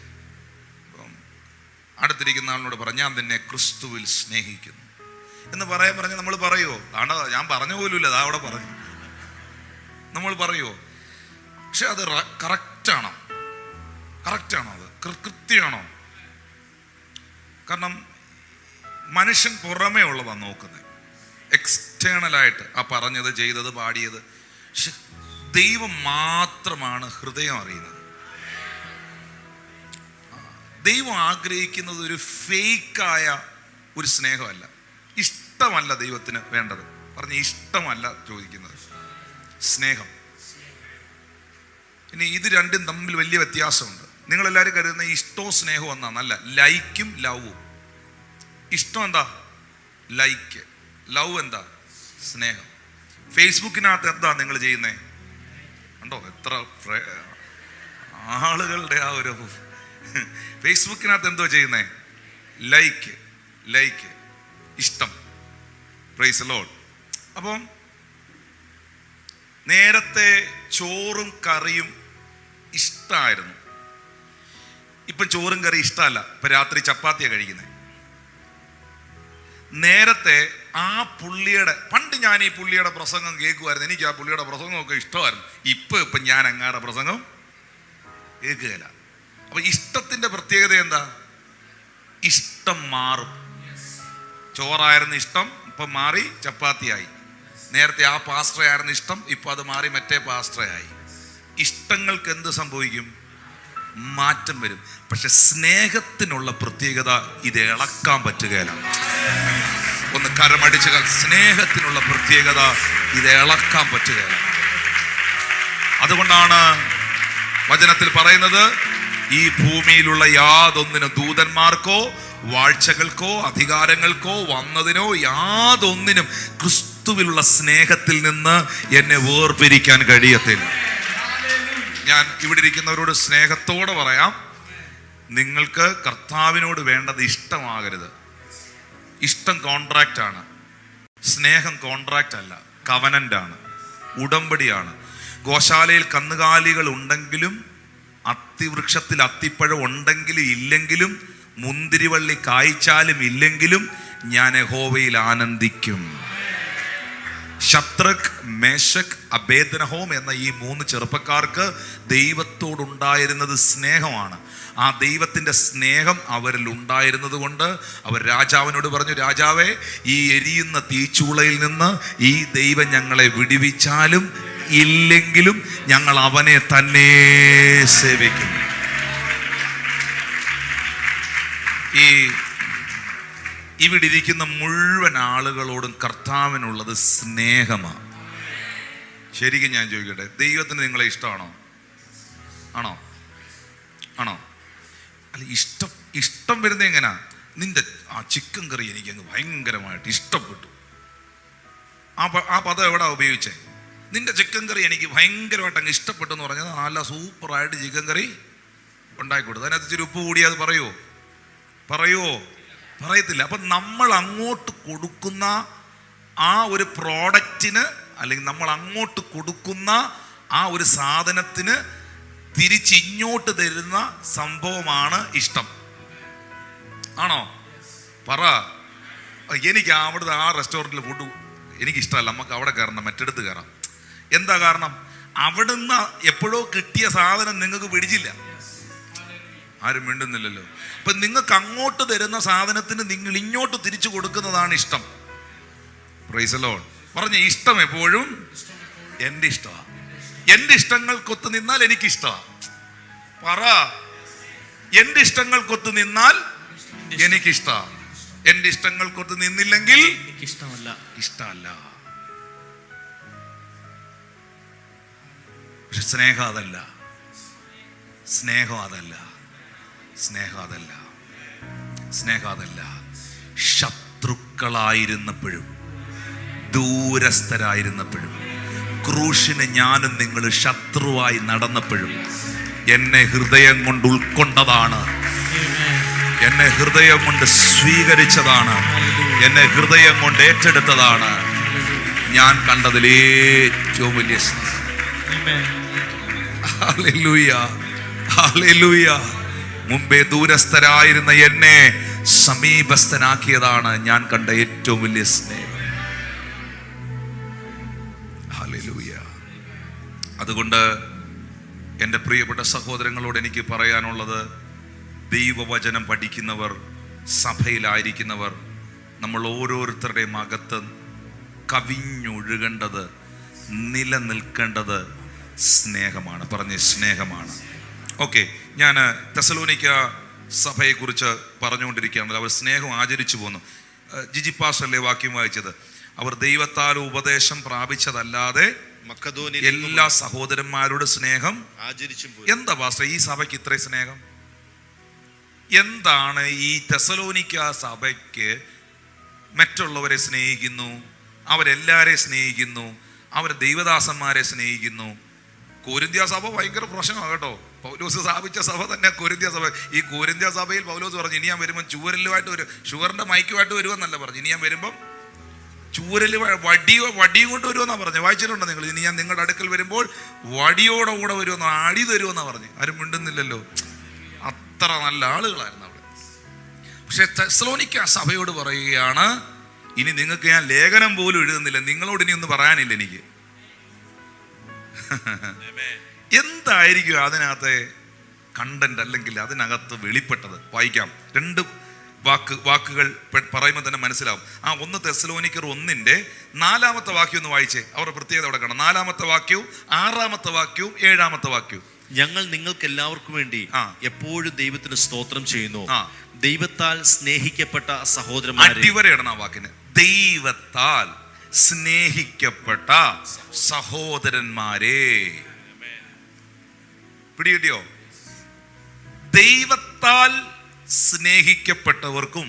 അടുത്തിരിക്കുന്ന ആളിനോട് പറഞ്ഞു, ഞാൻ നിന്നെ ക്രിസ്തുവിൽ സ്നേഹിക്കുന്നു എന്ന് പറഞ്ഞ് നമ്മൾ പറയുമോ? ആണോ, ഞാൻ പറഞ്ഞ പോലുമില്ല, അതാ അവിടെ പറഞ്ഞു. നമ്മൾ പറയുമോ? പക്ഷെ അത് കറക്റ്റാണോ? അത് കൃത്യമാണോ? കാരണം മനുഷ്യൻ പുറമേ ഉള്ളതാണ് നോക്കുന്നത്, എക്സ്റ്റേണലായിട്ട് ആ പറഞ്ഞത്, ചെയ്തത്, പാടിയത്. പക്ഷെ ദൈവം മാത്രമാണ് ഹൃദയം അറിയുന്നത്. ദൈവം ആഗ്രഹിക്കുന്നത് ഒരു ഫേക്കായ ഒരു സ്നേഹമല്ല, ഇഷ്ടമല്ല ദൈവത്തിന് വേണ്ടത്. പറഞ്ഞ ഇഷ്ടമല്ല ചോദിക്കുന്നത്, സ്നേഹം. ഇനി ഇത് രണ്ടും തമ്മിൽ വലിയ വ്യത്യാസമുണ്ട്. നിങ്ങളെല്ലാവരും കരുതുന്ന ഇഷ്ടവും സ്നേഹവും എന്നാന്നല്ല, ലൈക്കും ലവും. ഇഷ്ടം എന്താ? ലൈക്ക്. ലവ് എന്താ? സ്നേഹം. ഫേസ്ബുക്കിനകത്ത് എന്താ നിങ്ങൾ ചെയ്യുന്നേ? കണ്ടോ എത്ര ആളുകളുടെ ആ ഒരു ഫേസ്ബുക്കിനകത്ത് എന്തോ ചെയ്യുന്നേ? ലൈക്ക്, ഇഷ്ടം. Praise the Lord. അപ്പം നേരത്തെ ചോറും കറിയും ഇഷ്ടമായിരുന്നു, ഇപ്പം ചോറും കറി ഇഷ്ടമല്ല. ഇപ്പം രാത്രി ചപ്പാത്തിയാണ് കഴിക്കുന്നത്. നേരത്തെ ആ പുള്ളിയുടെ, പണ്ട് ഞാൻ ഈ പുള്ളിയുടെ പ്രസംഗം കേൾക്കുമായിരുന്നു, എനിക്ക് ആ പുള്ളിയുടെ പ്രസംഗമൊക്കെ ഇഷ്ടമായിരുന്നു. ഇപ്പം ഞാൻ അങ്ങാടെ പ്രസംഗം കേൾക്കുകയില്ല. അപ്പൊ ഇഷ്ടത്തിന്റെ പ്രത്യേകത എന്താ? ഇഷ്ടം മാറും. ചോറായിരുന്നു ഇഷ്ടം, ഇപ്പം മാറി ചപ്പാത്തിയായി. നേരത്തെ ആ പാസ്റ്ററായിരുന്നു ഇഷ്ടം, ഇപ്പം അത് മാറി മറ്റേ പാസ്റ്ററായി. ഇഷ്ടങ്ങൾക്ക് എന്ത് സംഭവിക്കും? മാറ്റം വരും. പക്ഷെ സ്നേഹത്തിനുള്ള പ്രത്യേകത ഇത് ഇളക്കാൻ പറ്റുകയില്ല. ഒന്ന് കരമടിച്ചുകൾ. സ്നേഹത്തിനുള്ള പ്രത്യേകത ഇത് ഇളക്കാൻ പറ്റുകയില്ല. അതുകൊണ്ടാണ് വചനത്തിൽ പറയുന്നത്, ഈ ഭൂമിയിലുള്ള യാതൊന്നിനും, ദൂതന്മാർക്കോ വാഴ്ചകൾക്കോ അധികാരങ്ങൾക്കോ വന്നതിനോ യാതൊന്നിനും ക്രിസ്തുവിലുള്ള സ്നേഹത്തിൽ നിന്ന് എന്നെ വേർപിരിക്കാൻ കഴിയത്തില്ല. ഞാൻ ഇവിടെ ഇരിക്കുന്നവരോട് സ്നേഹത്തോടെ പറയാം, നിങ്ങൾക്ക് കർത്താവിനോട് വേണ്ടത് ഇഷ്ടമാകരുത്. ഇഷ്ടം കോൺട്രാക്റ്റ് ആണ്, സ്നേഹം കോൺട്രാക്റ്റ് അല്ല, കവനന്റ് ആണ്, ഉടമ്പടിയാണ്. ഗോശാലയിൽ കന്നുകാലികൾ ഉണ്ടെങ്കിലും, അത്തിവൃക്ഷത്തിൽ അത്തിപ്പഴം ഉണ്ടെങ്കിലും ഇല്ലെങ്കിലും, മുന്തിരിവള്ളി കായ്ച്ചാലും ഇല്ലെങ്കിലും ഞാൻ യഹോവയിൽ ആനന്ദിക്കും. ശദ്രക്, മേശക്, അബേദ്നഹോം എന്ന ഈ 3 ചെറുപ്പക്കാർക്ക് ദൈവത്തോടുണ്ടായിരുന്നത് സ്നേഹമാണ്. ആ ദൈവത്തിൻ്റെ സ്നേഹം അവരിൽ ഉണ്ടായിരുന്നത് കൊണ്ട് അവർ രാജാവിനോട് പറഞ്ഞു, രാജാവേ, ഈ എരിയുന്ന തീച്ചൂളയിൽ നിന്ന് ഈ ദൈവം ഞങ്ങളെ വിടുവിച്ചാലും ഇല്ലെങ്കിലും ഞങ്ങൾ അവനെ തന്നെ സേവിക്കും. ഇവിടെ ഇരിക്കുന്ന മുഴുവൻ ആളുകളോടും കർത്താവിനുള്ളത് സ്നേഹമാണ്. ശരിക്കും ഞാൻ ചോദിക്കട്ടെ, ദൈവത്തിന് നിങ്ങളെ ഇഷ്ടമാണോ? ആണോ? അല്ല, ഇഷ്ടം വരുന്നത് എങ്ങനെയാ? നിന്റെ ആ ചിക്കൻ കറി എനിക്ക് അങ്ങ് ഭയങ്കരമായിട്ട് ഇഷ്ടപ്പെട്ടു. ആ പദം എവിടാ ഉപയോഗിച്ചേ? നിന്റെ ചിക്കൻ കറി എനിക്ക് ഭയങ്കരമായിട്ട് അങ്ങ് ഇഷ്ടപ്പെട്ടു എന്ന് പറഞ്ഞത് നല്ല സൂപ്പറായിട്ട് ചിക്കൻ കറി ഉണ്ടാക്കി കൊടുത്തു. അതിനകത്ത് ഇച്ചിരി ഉപ്പ് കൂടി അത് പറയുമോ? പറയത്തില്ല. അപ്പം നമ്മൾ അങ്ങോട്ട് കൊടുക്കുന്ന ആ ഒരു പ്രോഡക്റ്റിന്, അല്ലെങ്കിൽ നമ്മൾ അങ്ങോട്ട് കൊടുക്കുന്ന ആ ഒരു സാധനത്തിന് തിരിച്ചിങ്ങോട്ട് തരുന്ന സംഭവമാണ് ഇഷ്ടം. ആണോ? പറ. എനിക്ക് അവിടുത്തെ ആ റെസ്റ്റോറൻറ്റിൽ ഫുഡ് എനിക്കിഷ്ടമല്ല, നമുക്ക് അവിടെ കയറണം, മറ്റെടുത്ത് കയറാം. എന്താ കാരണം? അവിടുന്ന് എപ്പോഴോ കിട്ടിയ സാധനം നിങ്ങൾക്ക് പിടിച്ചില്ല. ആരും മിണ്ടുന്നില്ലല്ലോ. ഇപ്പം നിങ്ങൾക്ക് അങ്ങോട്ട് തരുന്ന സാധനത്തിന് നിങ്ങൾ ഇങ്ങോട്ട് തിരിച്ചു കൊടുക്കുന്നതാണ് ഇഷ്ടം. Praise the Lord. പറഞ്ഞ ഇഷ്ടം എപ്പോഴും എൻ്റെ ഇഷ്ടമാണ്. എൻ്റെ ഇഷ്ടങ്ങൾക്കൊത്ത് നിന്നാൽ എനിക്കിഷ്ടമാണ്. പറ. എൻ്റെ ഇഷ്ടങ്ങൾക്കൊത്ത് നിന്നാൽ എനിക്കിഷ്ടമാണ്. എൻ്റെ ഇഷ്ടങ്ങൾക്കൊത്ത് നിന്നില്ലെങ്കിൽ ഇഷ്ടമല്ല. പക്ഷെ സ്നേഹം അതല്ല. ശത്രുക്കളായിരുന്നപ്പോഴും ദൂരസ്ഥരായിരുന്നപ്പോഴും, ക്രൂശിന് ഞാനും നിങ്ങൾ ശത്രുവായി നടന്നപ്പോഴും എന്നെ ഹൃദയം കൊണ്ട് ഉൾക്കൊണ്ടതാണ്, എന്നെ ഹൃദയം കൊണ്ട് സ്വീകരിച്ചതാണ്, എന്നെ ഹൃദയം കൊണ്ട് ഏറ്റെടുത്തതാണ് ഞാൻ കണ്ടതിൽ ഏറ്റവും വലിയ സ്നേഹം. Hallelujah, hallelujah. മുമ്പേ ദൂരസ്ഥരായിരുന്ന എന്നെ സമീപസ്ഥനാക്കിയതാണ് ഞാൻ കണ്ട ഏറ്റവും വലിയ സ്നേഹം. ഹല്ലേലൂയ. അതുകൊണ്ട് എൻ്റെ പ്രിയപ്പെട്ട സഹോദരങ്ങളോട് എനിക്ക് പറയാനുള്ളത്, ദൈവവചനം പഠിക്കുന്നവർ, സഭയിലായിരിക്കുന്നവർ, നമ്മൾ ഓരോരുത്തരുടെയും അകത്ത് കവിഞ്ഞൊഴുകേണ്ടത്, നിലനിൽക്കേണ്ടത് സ്നേഹമാണ്. പറഞ്ഞ് സ്നേഹമാണ്. ഓക്കെ, ഞാൻ തെസലോനിക്ക സഭയെക്കുറിച്ച് പറഞ്ഞുകൊണ്ടിരിക്കുകയാണല്ലോ. അവർ സ്നേഹം ആചരിച്ചു പോന്നു. ജിജി പാസ്റ്ററല്ലേ വാക്യം വായിച്ചത്? അവർ ദൈവത്താൽ ഉപദേശം പ്രാപിച്ചതല്ലാതെ എല്ലാ സഹോദരന്മാരുടെ സ്നേഹം ആചരിച്ചു. എന്താ പാസ്റ്റർ ഈ സഭയ്ക്ക് ഇത്രയും സ്നേഹം? എന്താണ് ഈ തെസലോനിക്ക സഭയ്ക്ക്? മറ്റുള്ളവരെ സ്നേഹിക്കുന്നു, അവരെല്ലാരെയും സ്നേഹിക്കുന്നു, അവർ ദൈവദാസന്മാരെ സ്നേഹിക്കുന്നു. കൊരിന്ത്യ സഭ ഭയങ്കര പ്രശ്നമാണ് കേട്ടോ. പൗലോസ് സ്ഥാപിച്ച സഭ തന്നെ കൊരിന്ത്യ സഭ. ഈ കൊരിന്ത്യ സഭയിൽ പൗലോസ് പറഞ്ഞു, ഇനി ഞാൻ വരുമ്പം ചൂരലുമായിട്ട് വരും, ഷുഗറിന്റെ മൈക്കുമായിട്ട് വരുമെന്നല്ല പറഞ്ഞു, ഇനി ഞാൻ വരുമ്പം ചൂരൽ വടിയും കൊണ്ട് വരുമെന്നാണ് പറഞ്ഞു. വായിച്ചിട്ടുണ്ടോ നിങ്ങൾ? ഇനി ഞാൻ നിങ്ങളുടെ അടുക്കൽ വരുമ്പോൾ വടിയോടെ കൂടെ വരുമെന്നോ അടി തരുമെന്നാണ് പറഞ്ഞു. ആരും മിണ്ടുന്നില്ലല്ലോ. അത്ര നല്ല ആളുകളായിരുന്നു അവിടെ. പക്ഷെ തെസ്സലോനിക്ക സഭയോട് പറയുകയാണ്, ഇനി നിങ്ങൾക്ക് ഞാൻ ലേഖനം പോലും എഴുതുന്നില്ല, നിങ്ങളോട് ഇനി ഒന്നും പറയാനില്ല എനിക്ക്. എന്തായിരിക്കും അതിനകത്തെ കണ്ടന്റ്, അല്ലെങ്കിൽ അതിനകത്ത് വെളിപ്പെട്ടത്? വായിക്കാം. രണ്ട് വാക്കുകൾ പറയുമ്പോൾ തന്നെ മനസ്സിലാവും. 1 തെസ്സലോനിക്കർ 1:4 വാക്യം ഒന്ന് വായിച്ചേ. അവരുടെ പ്രത്യേകത അവിടെ കാണാം. 4 വാക്യവും 6 വാക്യവും 7 വാക്യവും. ഞങ്ങൾ നിങ്ങൾക്ക് എല്ലാവർക്കും വേണ്ടി എപ്പോഴും ദൈവത്തിന് സ്തോത്രം ചെയ്യുന്നു. ദൈവത്താൽ സ്നേഹിക്കപ്പെട്ട സഹോദരന്മാരെ. അടിവരയിടണം ആ വാക്കിന്. ദൈവത്താൽ സ്നേഹിക്കപ്പെട്ട സഹോദരന്മാരെ. പിടികിട്ടിയോ? ദൈവത്താൽ സ്നേഹിക്കപ്പെട്ടവർക്കും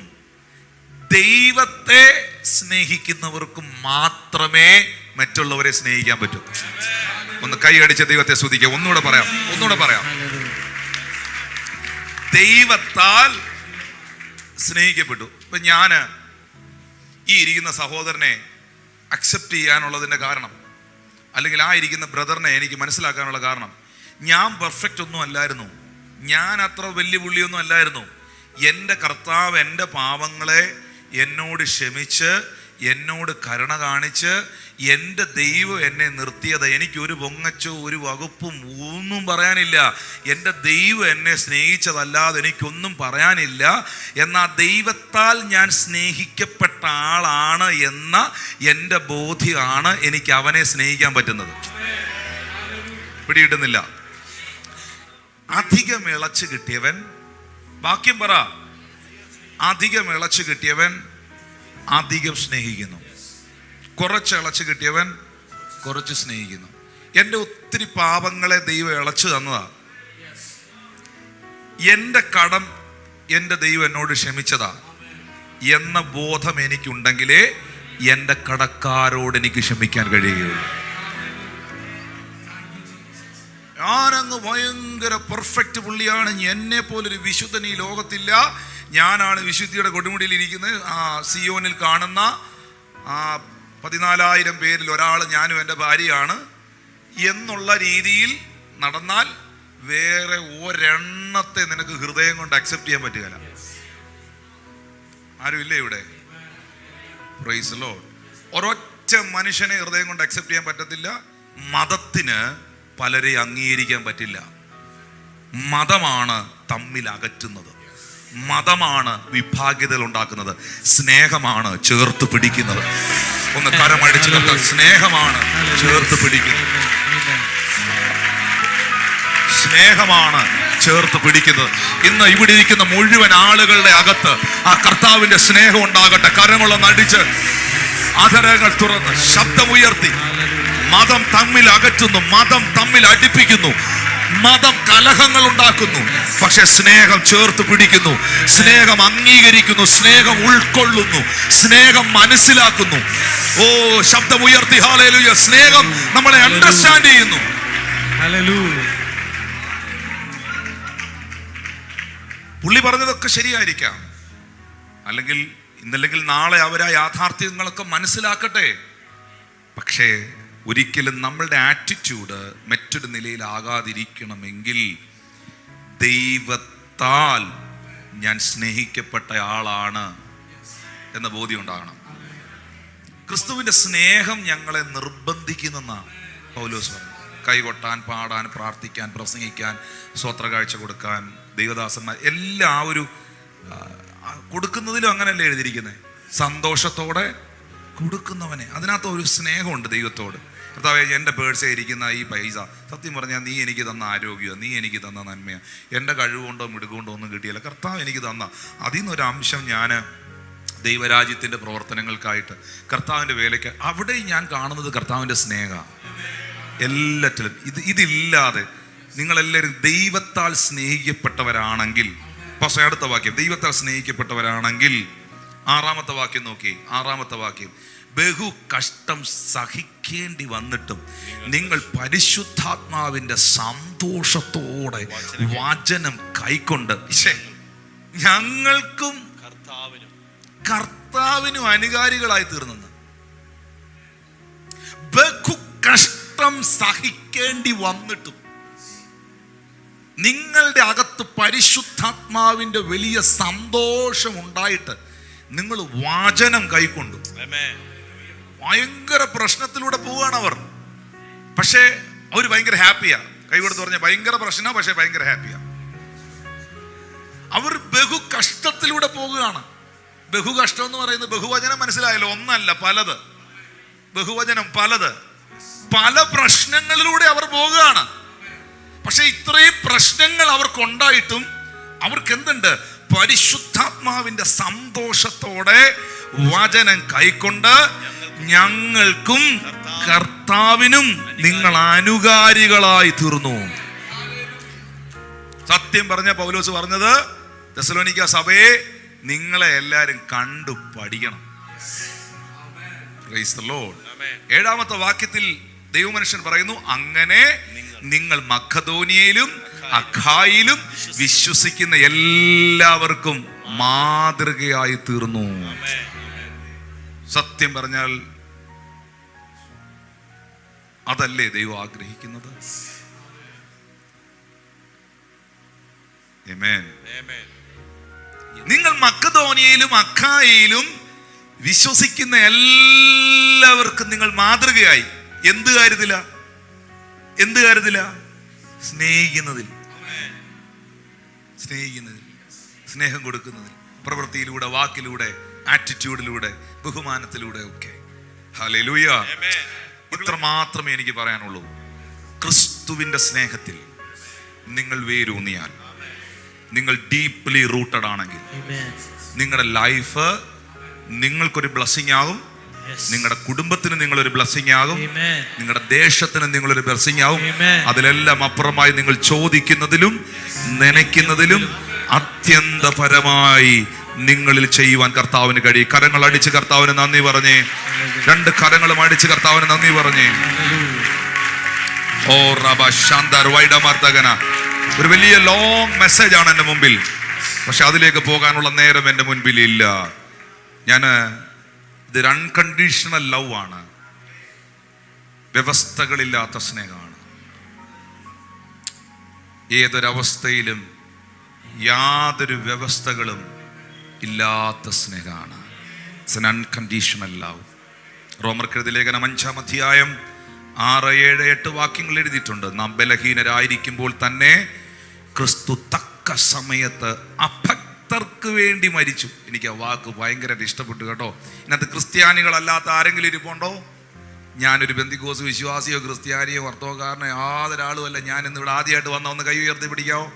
ദൈവത്തെ സ്നേഹിക്കുന്നവർക്കും മാത്രമേ മറ്റുള്ളവരെ സ്നേഹിക്കാൻ പറ്റൂ. ഒന്ന് കൈയടിച്ച ദൈവത്തെ സ്തുതിക്കുക. ഒന്നുകൂടെ പറയാം. ദൈവത്താൽ സ്നേഹിക്കപ്പെട്ടു. ഇപ്പൊ ഞാന് ഈ ഇരിക്കുന്ന സഹോദരനെ അക്സെപ്റ്റ് ചെയ്യാനുള്ളതിന്റെ കാരണം, അല്ലെങ്കിൽ ആ ഇരിക്കുന്ന ബ്രദറിനെ എനിക്ക് മനസ്സിലാക്കാനുള്ള കാരണം, ഞാൻ പെർഫെക്റ്റ് ഒന്നും അല്ലായിരുന്നു, ഞാൻ അത്ര വലിയ പുള്ളിയൊന്നും അല്ലായിരുന്നു. എൻ്റെ കർത്താവ് എൻ്റെ പാപങ്ങളെ എന്നോട് ക്ഷമിച്ച്, എന്നോട് കരുണ കാണിച്ച്, എൻ്റെ ദൈവം എന്നെ നിർത്തിയത്. എനിക്കൊരു പൊങ്ങച്ചോ ഒരു വകുപ്പും ഒന്നും പറയാനില്ല. എൻ്റെ ദൈവം എന്നെ സ്നേഹിച്ചതല്ലാതെ എനിക്കൊന്നും പറയാനില്ല. എന്നാൽ ദൈവത്താൽ ഞാൻ സ്നേഹിക്കപ്പെട്ട ആളാണ് എന്ന എൻ്റെ ബോധ്യമാണ് എനിക്ക് അവനെ സ്നേഹിക്കാൻ പറ്റുന്നത്. പിടികിട്ടുന്നില്ല. അധികം ഇളച്ചു കിട്ടിയവൻ, വാക്യം പറ, അധികം ഇളച്ചു കിട്ടിയവൻ അധികം സ്നേഹിക്കുന്നു. കുറച്ച് ഇളച്ചു കിട്ടിയവൻ കുറച്ച് സ്നേഹിക്കുന്നു. എൻ്റെ ഒത്തിരി പാപങ്ങളെ ദൈവം ഇളച്ചു തന്നതാ. എൻ്റെ കടം എൻ്റെ ദൈവം എന്നോട് ക്ഷമിച്ചതാ എന്ന ബോധം എനിക്കുണ്ടെങ്കിലേ എൻ്റെ കടക്കാരോട് എനിക്ക് ക്ഷമിക്കാൻ കഴിയുകയുള്ളൂ. ഞാനങ്ങ് ഭയങ്കര പെർഫെക്റ്റ് പുള്ളിയാണ്, എന്നെ പോലൊരു വിശുദ്ധൻ ഈ ലോകത്തില്ല, ഞാനാണ് വിശുദ്ധിയുടെ കൊടുമുടിയിൽ ഇരിക്കുന്നത്, സിയോനിൽ കാണുന്ന 14,000 പേരിൽ ഒരാൾ ഞാനും എൻ്റെ ഭാര്യയാണ് എന്നുള്ള രീതിയിൽ നടന്നാൽ വേറെ ഒരെണ്ണത്തെ നിനക്ക് ഹൃദയം കൊണ്ട് അക്സെപ്റ്റ് ചെയ്യാൻ പറ്റുകയില്ല. ആരുമില്ലേ ഇവിടെ? Praise the Lord. ഒരൊറ്റ മനുഷ്യനെ ഹൃദയം കൊണ്ട് അക്സെപ്റ്റ് ചെയ്യാൻ പറ്റത്തില്ല. മതത്തിന് പലരെ അംഗീകരിക്കാൻ പറ്റില്ല. മതമാണ് തമ്മിൽ അകറ്റുന്നത്, മതമാണ് വിഭാഗ്യതകൾ ഉണ്ടാക്കുന്നത്, സ്നേഹമാണ് ചേർത്ത് പിടിക്കുന്നത്. ഒന്ന് കരമടിച്ചു നിർത്താൻ. സ്നേഹമാണ് ചേർത്ത് പിടിക്കുന്നത്, സ്നേഹമാണ് ചേർത്ത് പിടിക്കുന്നത്. ഇന്ന് ഇവിടെ ഇരിക്കുന്ന മുഴുവൻ ആളുകളുടെ അകത്ത് ആ കർത്താവിന്റെ സ്നേഹം ഉണ്ടാകട്ടെ. കരങ്ങളൊന്ന് അടിച്ച്, അധരങ്ങൾ തുറന്ന്, ശബ്ദമുയർത്തി. മതം തമ്മിൽ അകറ്റുന്നു, മതം തമ്മിൽ അടുപ്പിക്കുന്നു, മതം കലഹങ്ങൾ ഉണ്ടാക്കുന്നു. പക്ഷെ സ്നേഹം ചേർത്ത് പിടിക്കുന്നു, സ്നേഹം അംഗീകരിക്കുന്നു, സ്നേഹം ഉൾക്കൊള്ളുന്നു, സ്നേഹം മനസ്സിലാക്കുന്നു. ഓ, ശബ്ദമുയർത്തി ഹല്ലേലൂയ. സ്നേഹം നമ്മളെ അണ്ടർസ്റ്റാൻഡ് ചെയ്യുന്നു. പുള്ളി പറഞ്ഞതൊക്കെ ശരിയായിരിക്കാം, അല്ലെങ്കിൽ ഇന്നല്ലെങ്കിൽ നാളെ അവർ ആ യാഥാർത്ഥ്യങ്ങളൊക്കെ മനസ്സിലാക്കട്ടെ. പക്ഷേ ഒരിക്കലും നമ്മളുടെ ആറ്റിറ്റ്യൂഡ് മറ്റൊരു നിലയിലാകാതിരിക്കണമെങ്കിൽ ദൈവത്താൽ ഞാൻ സ്നേഹിക്കപ്പെട്ട ആളാണ് എന്ന ബോധ്യം ഉണ്ടാകണം. ക്രിസ്തുവിന്റെ സ്നേഹം ഞങ്ങളെ നിർബന്ധിക്കുന്നെന്നാണ് പൗലോസ് പറഞ്ഞു. കൈകൊട്ടാൻ, പാടാൻ, പ്രാർത്ഥിക്കാൻ, പ്രസംഗിക്കാൻ, സ്വോത്ര കാഴ്ച കൊടുക്കാൻ, ദൈവദാസന്മാർ എല്ലാം ആ ഒരു കൊടുക്കുന്നതിലും അങ്ങനെയല്ലേ എഴുതിയിരിക്കുന്നത്. സന്തോഷത്തോടെ കൊടുക്കുന്നവനെ, അതിനകത്ത് ഒരു സ്നേഹമുണ്ട് ദൈവത്തോട്. കർത്താവേ, എൻ്റെ പേഴ്സേ ഇരിക്കുന്ന ഈ പൈസ സത്യം പറഞ്ഞാൽ നീ എനിക്ക് തന്ന ആരോഗ്യമോ, നീ എനിക്ക് തന്ന നന്മയോ, എൻ്റെ കഴിവുകൊണ്ടോ മിടുകൊണ്ടോ ഒന്നും കിട്ടിയില്ല. കർത്താവ് എനിക്ക് തന്ന അതിൽ നിന്നൊരു അംശം ഞാൻ ദൈവരാജ്യത്തിൻ്റെ പ്രവർത്തനങ്ങൾക്കായിട്ട്, കർത്താവിൻ്റെ വേലയ്ക്ക്, അവിടെ ഞാൻ കാണുന്നത് കർത്താവിൻ്റെ സ്നേഹം. എല്ലാറ്റിലും ഇതില്ലാതെ നിങ്ങളെല്ലാവരും ദൈവത്താൽ സ്നേഹിക്കപ്പെട്ടവരാണെങ്കിൽ, പക്ഷേ അടുത്ത വാക്യം, ദൈവത്താൽ സ്നേഹിക്കപ്പെട്ടവരാണെങ്കിൽ 6-ാമത്തെ വാക്യം നോക്കി. 6-ാമത്തെ വാക്യം, ബഹു കഷ്ടം സഹിക്കേണ്ടി വന്നിട്ടും നിങ്ങൾ പരിശുദ്ധാത്മാവിന്റെ സന്തോഷത്തോടെ വചനം കൈക്കൊണ്ട് ഞങ്ങൾക്കും കർത്താവിനും അനുകാരികളായി തീർന്നെന്ന്. ബഹു കഷ്ടം സഹിക്കേണ്ടി വന്നിട്ടും നിങ്ങളുടെ അകത്ത് പരിശുദ്ധാത്മാവിന്റെ വലിയ സന്തോഷം ഉണ്ടായിട്ട് നിങ്ങൾ വചനം കൈക്കൊണ്ടു. ഭയങ്കര പ്രശ്നത്തിലൂടെ പോവുകയാണ് അവർ, പക്ഷേ അവർ ഭയങ്കര ഹാപ്പിയാ. കൈകൊടുത്ത് പറഞ്ഞ ഭയങ്കര പ്രശ്നം, പക്ഷെ ഭയങ്കര ഹാപ്പിയാ. അവർ ബഹു കഷ്ടത്തിലൂടെ പോകുകയാണ്. ബഹു കഷ്ടം എന്ന് പറയുന്നത് ബഹുവചനം മനസ്സിലായല്ലോ, ഒന്നല്ല പലത്. ബഹുവചനം പലത്, പല പ്രശ്നങ്ങളിലൂടെ അവർ പോകുകയാണ്. പക്ഷെ ഇത്രയും പ്രശ്നങ്ങൾ അവർക്കുണ്ടായിട്ടും അവർക്ക് എന്തുണ്ട്? പരിശുദ്ധാത്മാവിന്റെ സന്തോഷത്തോടെ വചനം കൈക്കൊണ്ട് ഞങ്ങൾക്കും കർത്താവിനും നിങ്ങൾ അനുകാരികളായി തീർന്നു. സത്യം പറഞ്ഞ പൗലോസ് പറഞ്ഞത്, തെസ്സലോനിക്ക സഭയെ നിങ്ങളെ എല്ലാരും കണ്ടു പഠിക്കണം. Praise the Lord. 7-ാമത്തെ വാക്യത്തിൽ ദൈവമനുഷ്യൻ പറയുന്നു, അങ്ങനെ നിങ്ങൾ മഖദോനിയയിലും അഖായിലും വിശ്വസിക്കുന്ന എല്ലാവർക്കും മാതൃകയായി തീർന്നു. സത്യം പറഞ്ഞാൽ അതല്ലേ ദൈവം ആഗ്രഹിക്കുന്നത്? ആമേൻ. നിങ്ങൾ മഖദോനിയയിലും അഖായിലും വിശ്വസിക്കുന്ന എല്ലാവർക്കും നിങ്ങൾ മാതൃകയായി. എന്ത് കാര്യത്തില? സ്നേഹിക്കുന്നതിൽ, സ്നേഹം കൊടുക്കുന്നതിൽ, പ്രവൃത്തിയിലൂടെ, വാക്കിലൂടെ, ആറ്റിറ്റ്യൂഡിലൂടെ, ബഹുമാനത്തിലൂടെ ഒക്കെ. ഹല്ലേലൂയ. ഇത്ര മാത്രമേ എനിക്ക് പറയാനുള്ളൂ. ക്രിസ്തുവിന്റെ സ്നേഹത്തിൽ നിങ്ങൾ വേരൂന്നിയാൽ, നിങ്ങൾ ഡീപ്ലി റൂട്ടഡ് ആണെങ്കിൽ, നിങ്ങളുടെ ലൈഫ് നിങ്ങൾക്കൊരു ബ്ലെസ്സിങ് ആകും. നിങ്ങളുടെ കുടുംബത്തിന് നിങ്ങളൊരു ബ്ലെസ്സിങ് ആകും. നിങ്ങളുടെ ദേശത്തിന് നിങ്ങളൊരു ബ്ലെസ്സിങ് ആകും. അതിലെല്ലാം അപ്പുറമായി നിങ്ങൾ ചോദിക്കുന്നതിലും നനയ്ക്കുന്നതിലും അത്യന്തപരമായി നിങ്ങളിൽ ചെയ്യുവാൻ കർത്താവിന് കഴിയും. കരങ്ങൾ അടിച്ച് കർത്താവിന് നന്ദി പറഞ്ഞേ. 2 കരങ്ങളും അടിച്ച് കർത്താവിന് നന്ദി പറഞ്ഞേ. ഓ റബ ശാന്താർ വൈഡമാർത്തകന. ഒരു വലിയ ലോങ് മെസ്സേജ് ആണ് എൻ്റെ മുമ്പിൽ, പക്ഷെ അതിലേക്ക് പോകാനുള്ള നേരം എൻ്റെ മുൻപിൽ ഇല്ല. ഇതൊരു അൺകണ്ടീഷണൽ ലവ് ആണ്, വ്യവസ്ഥകളില്ലാത്ത സ്നേഹമാണ്. ഏതൊരവസ്ഥയിലും യാതൊരു വ്യവസ്ഥകളും ഇല്ലാത്ത സ്നേഹമാണ്. It's an unconditional love. റോമർക്കെഴുതിയ ലേഖനം 5-ാം അധ്യായം 6, 7, 8 വാക്യങ്ങൾ എഴുതിയിട്ടുണ്ട്. നാം ബലഹീനരായിരിക്കുമ്പോൾ തന്നെ ക്രിസ്തു തക്ക സമയത്ത് അഭക്തർക്ക് വേണ്ടി മരിച്ചു. എനിക്ക് ആ വാക്ക് ഭയങ്കരമായിട്ട് ഇഷ്ടപ്പെട്ടു കേട്ടോ. ഇതിനകത്ത് ക്രിസ്ത്യാനികളല്ലാത്ത ആരെങ്കിലും ഇരിപ്പുണ്ടോ? ഞാനൊരു പെന്തിക്കോസ് വിശ്വാസിയോ ക്രിസ്ത്യാനിയോ വർത്തവക്കാരനോ യാതൊരാളും അല്ല. ഞാൻ ഇന്ന് ഇവിടെ ആദ്യമായിട്ട് വന്ന ഒന്ന് കൈ ഉയർത്തി പിടിക്കാവോ?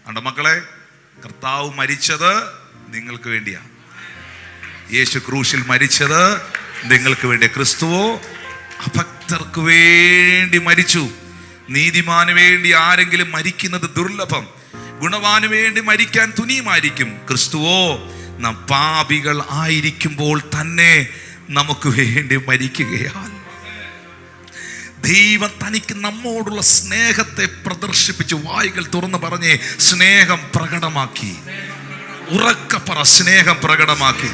കണ്ടോ മക്കളെ, കർത്താവ് മരിച്ചത് നിങ്ങൾക്ക് വേണ്ടിയാ. യേശു ക്രൂശിൽ മരിച്ചത് നിങ്ങൾക്ക് വേണ്ടി. ക്രിസ്തുവോ അഭക്തർക്ക് വേണ്ടി മരിച്ചു. നീതിമാന് വേണ്ടി ആരെങ്കിലും മരിക്കുന്നത് ദുർലഭം. ഗുണവാന് വേണ്ടി മരിക്കാൻ തുനിയുമായിരിക്കും. ക്രിസ്തുവോ നാം പാപികൾ ആയിരിക്കുമ്പോൾ തന്നെ നമുക്ക് വേണ്ടി മരിക്കുകയാണ്. ദൈവം തനിക്ക് നമ്മോടുള്ള സ്നേഹത്തെ പ്രദർശിപ്പിച്ച് വായുകൾ തുറന്ന് പറഞ്ഞ് സ്നേഹം പ്രകടമാക്കി. ഉറക്കെ പറ, സ്നേഹം പ്രകടമാക്കി.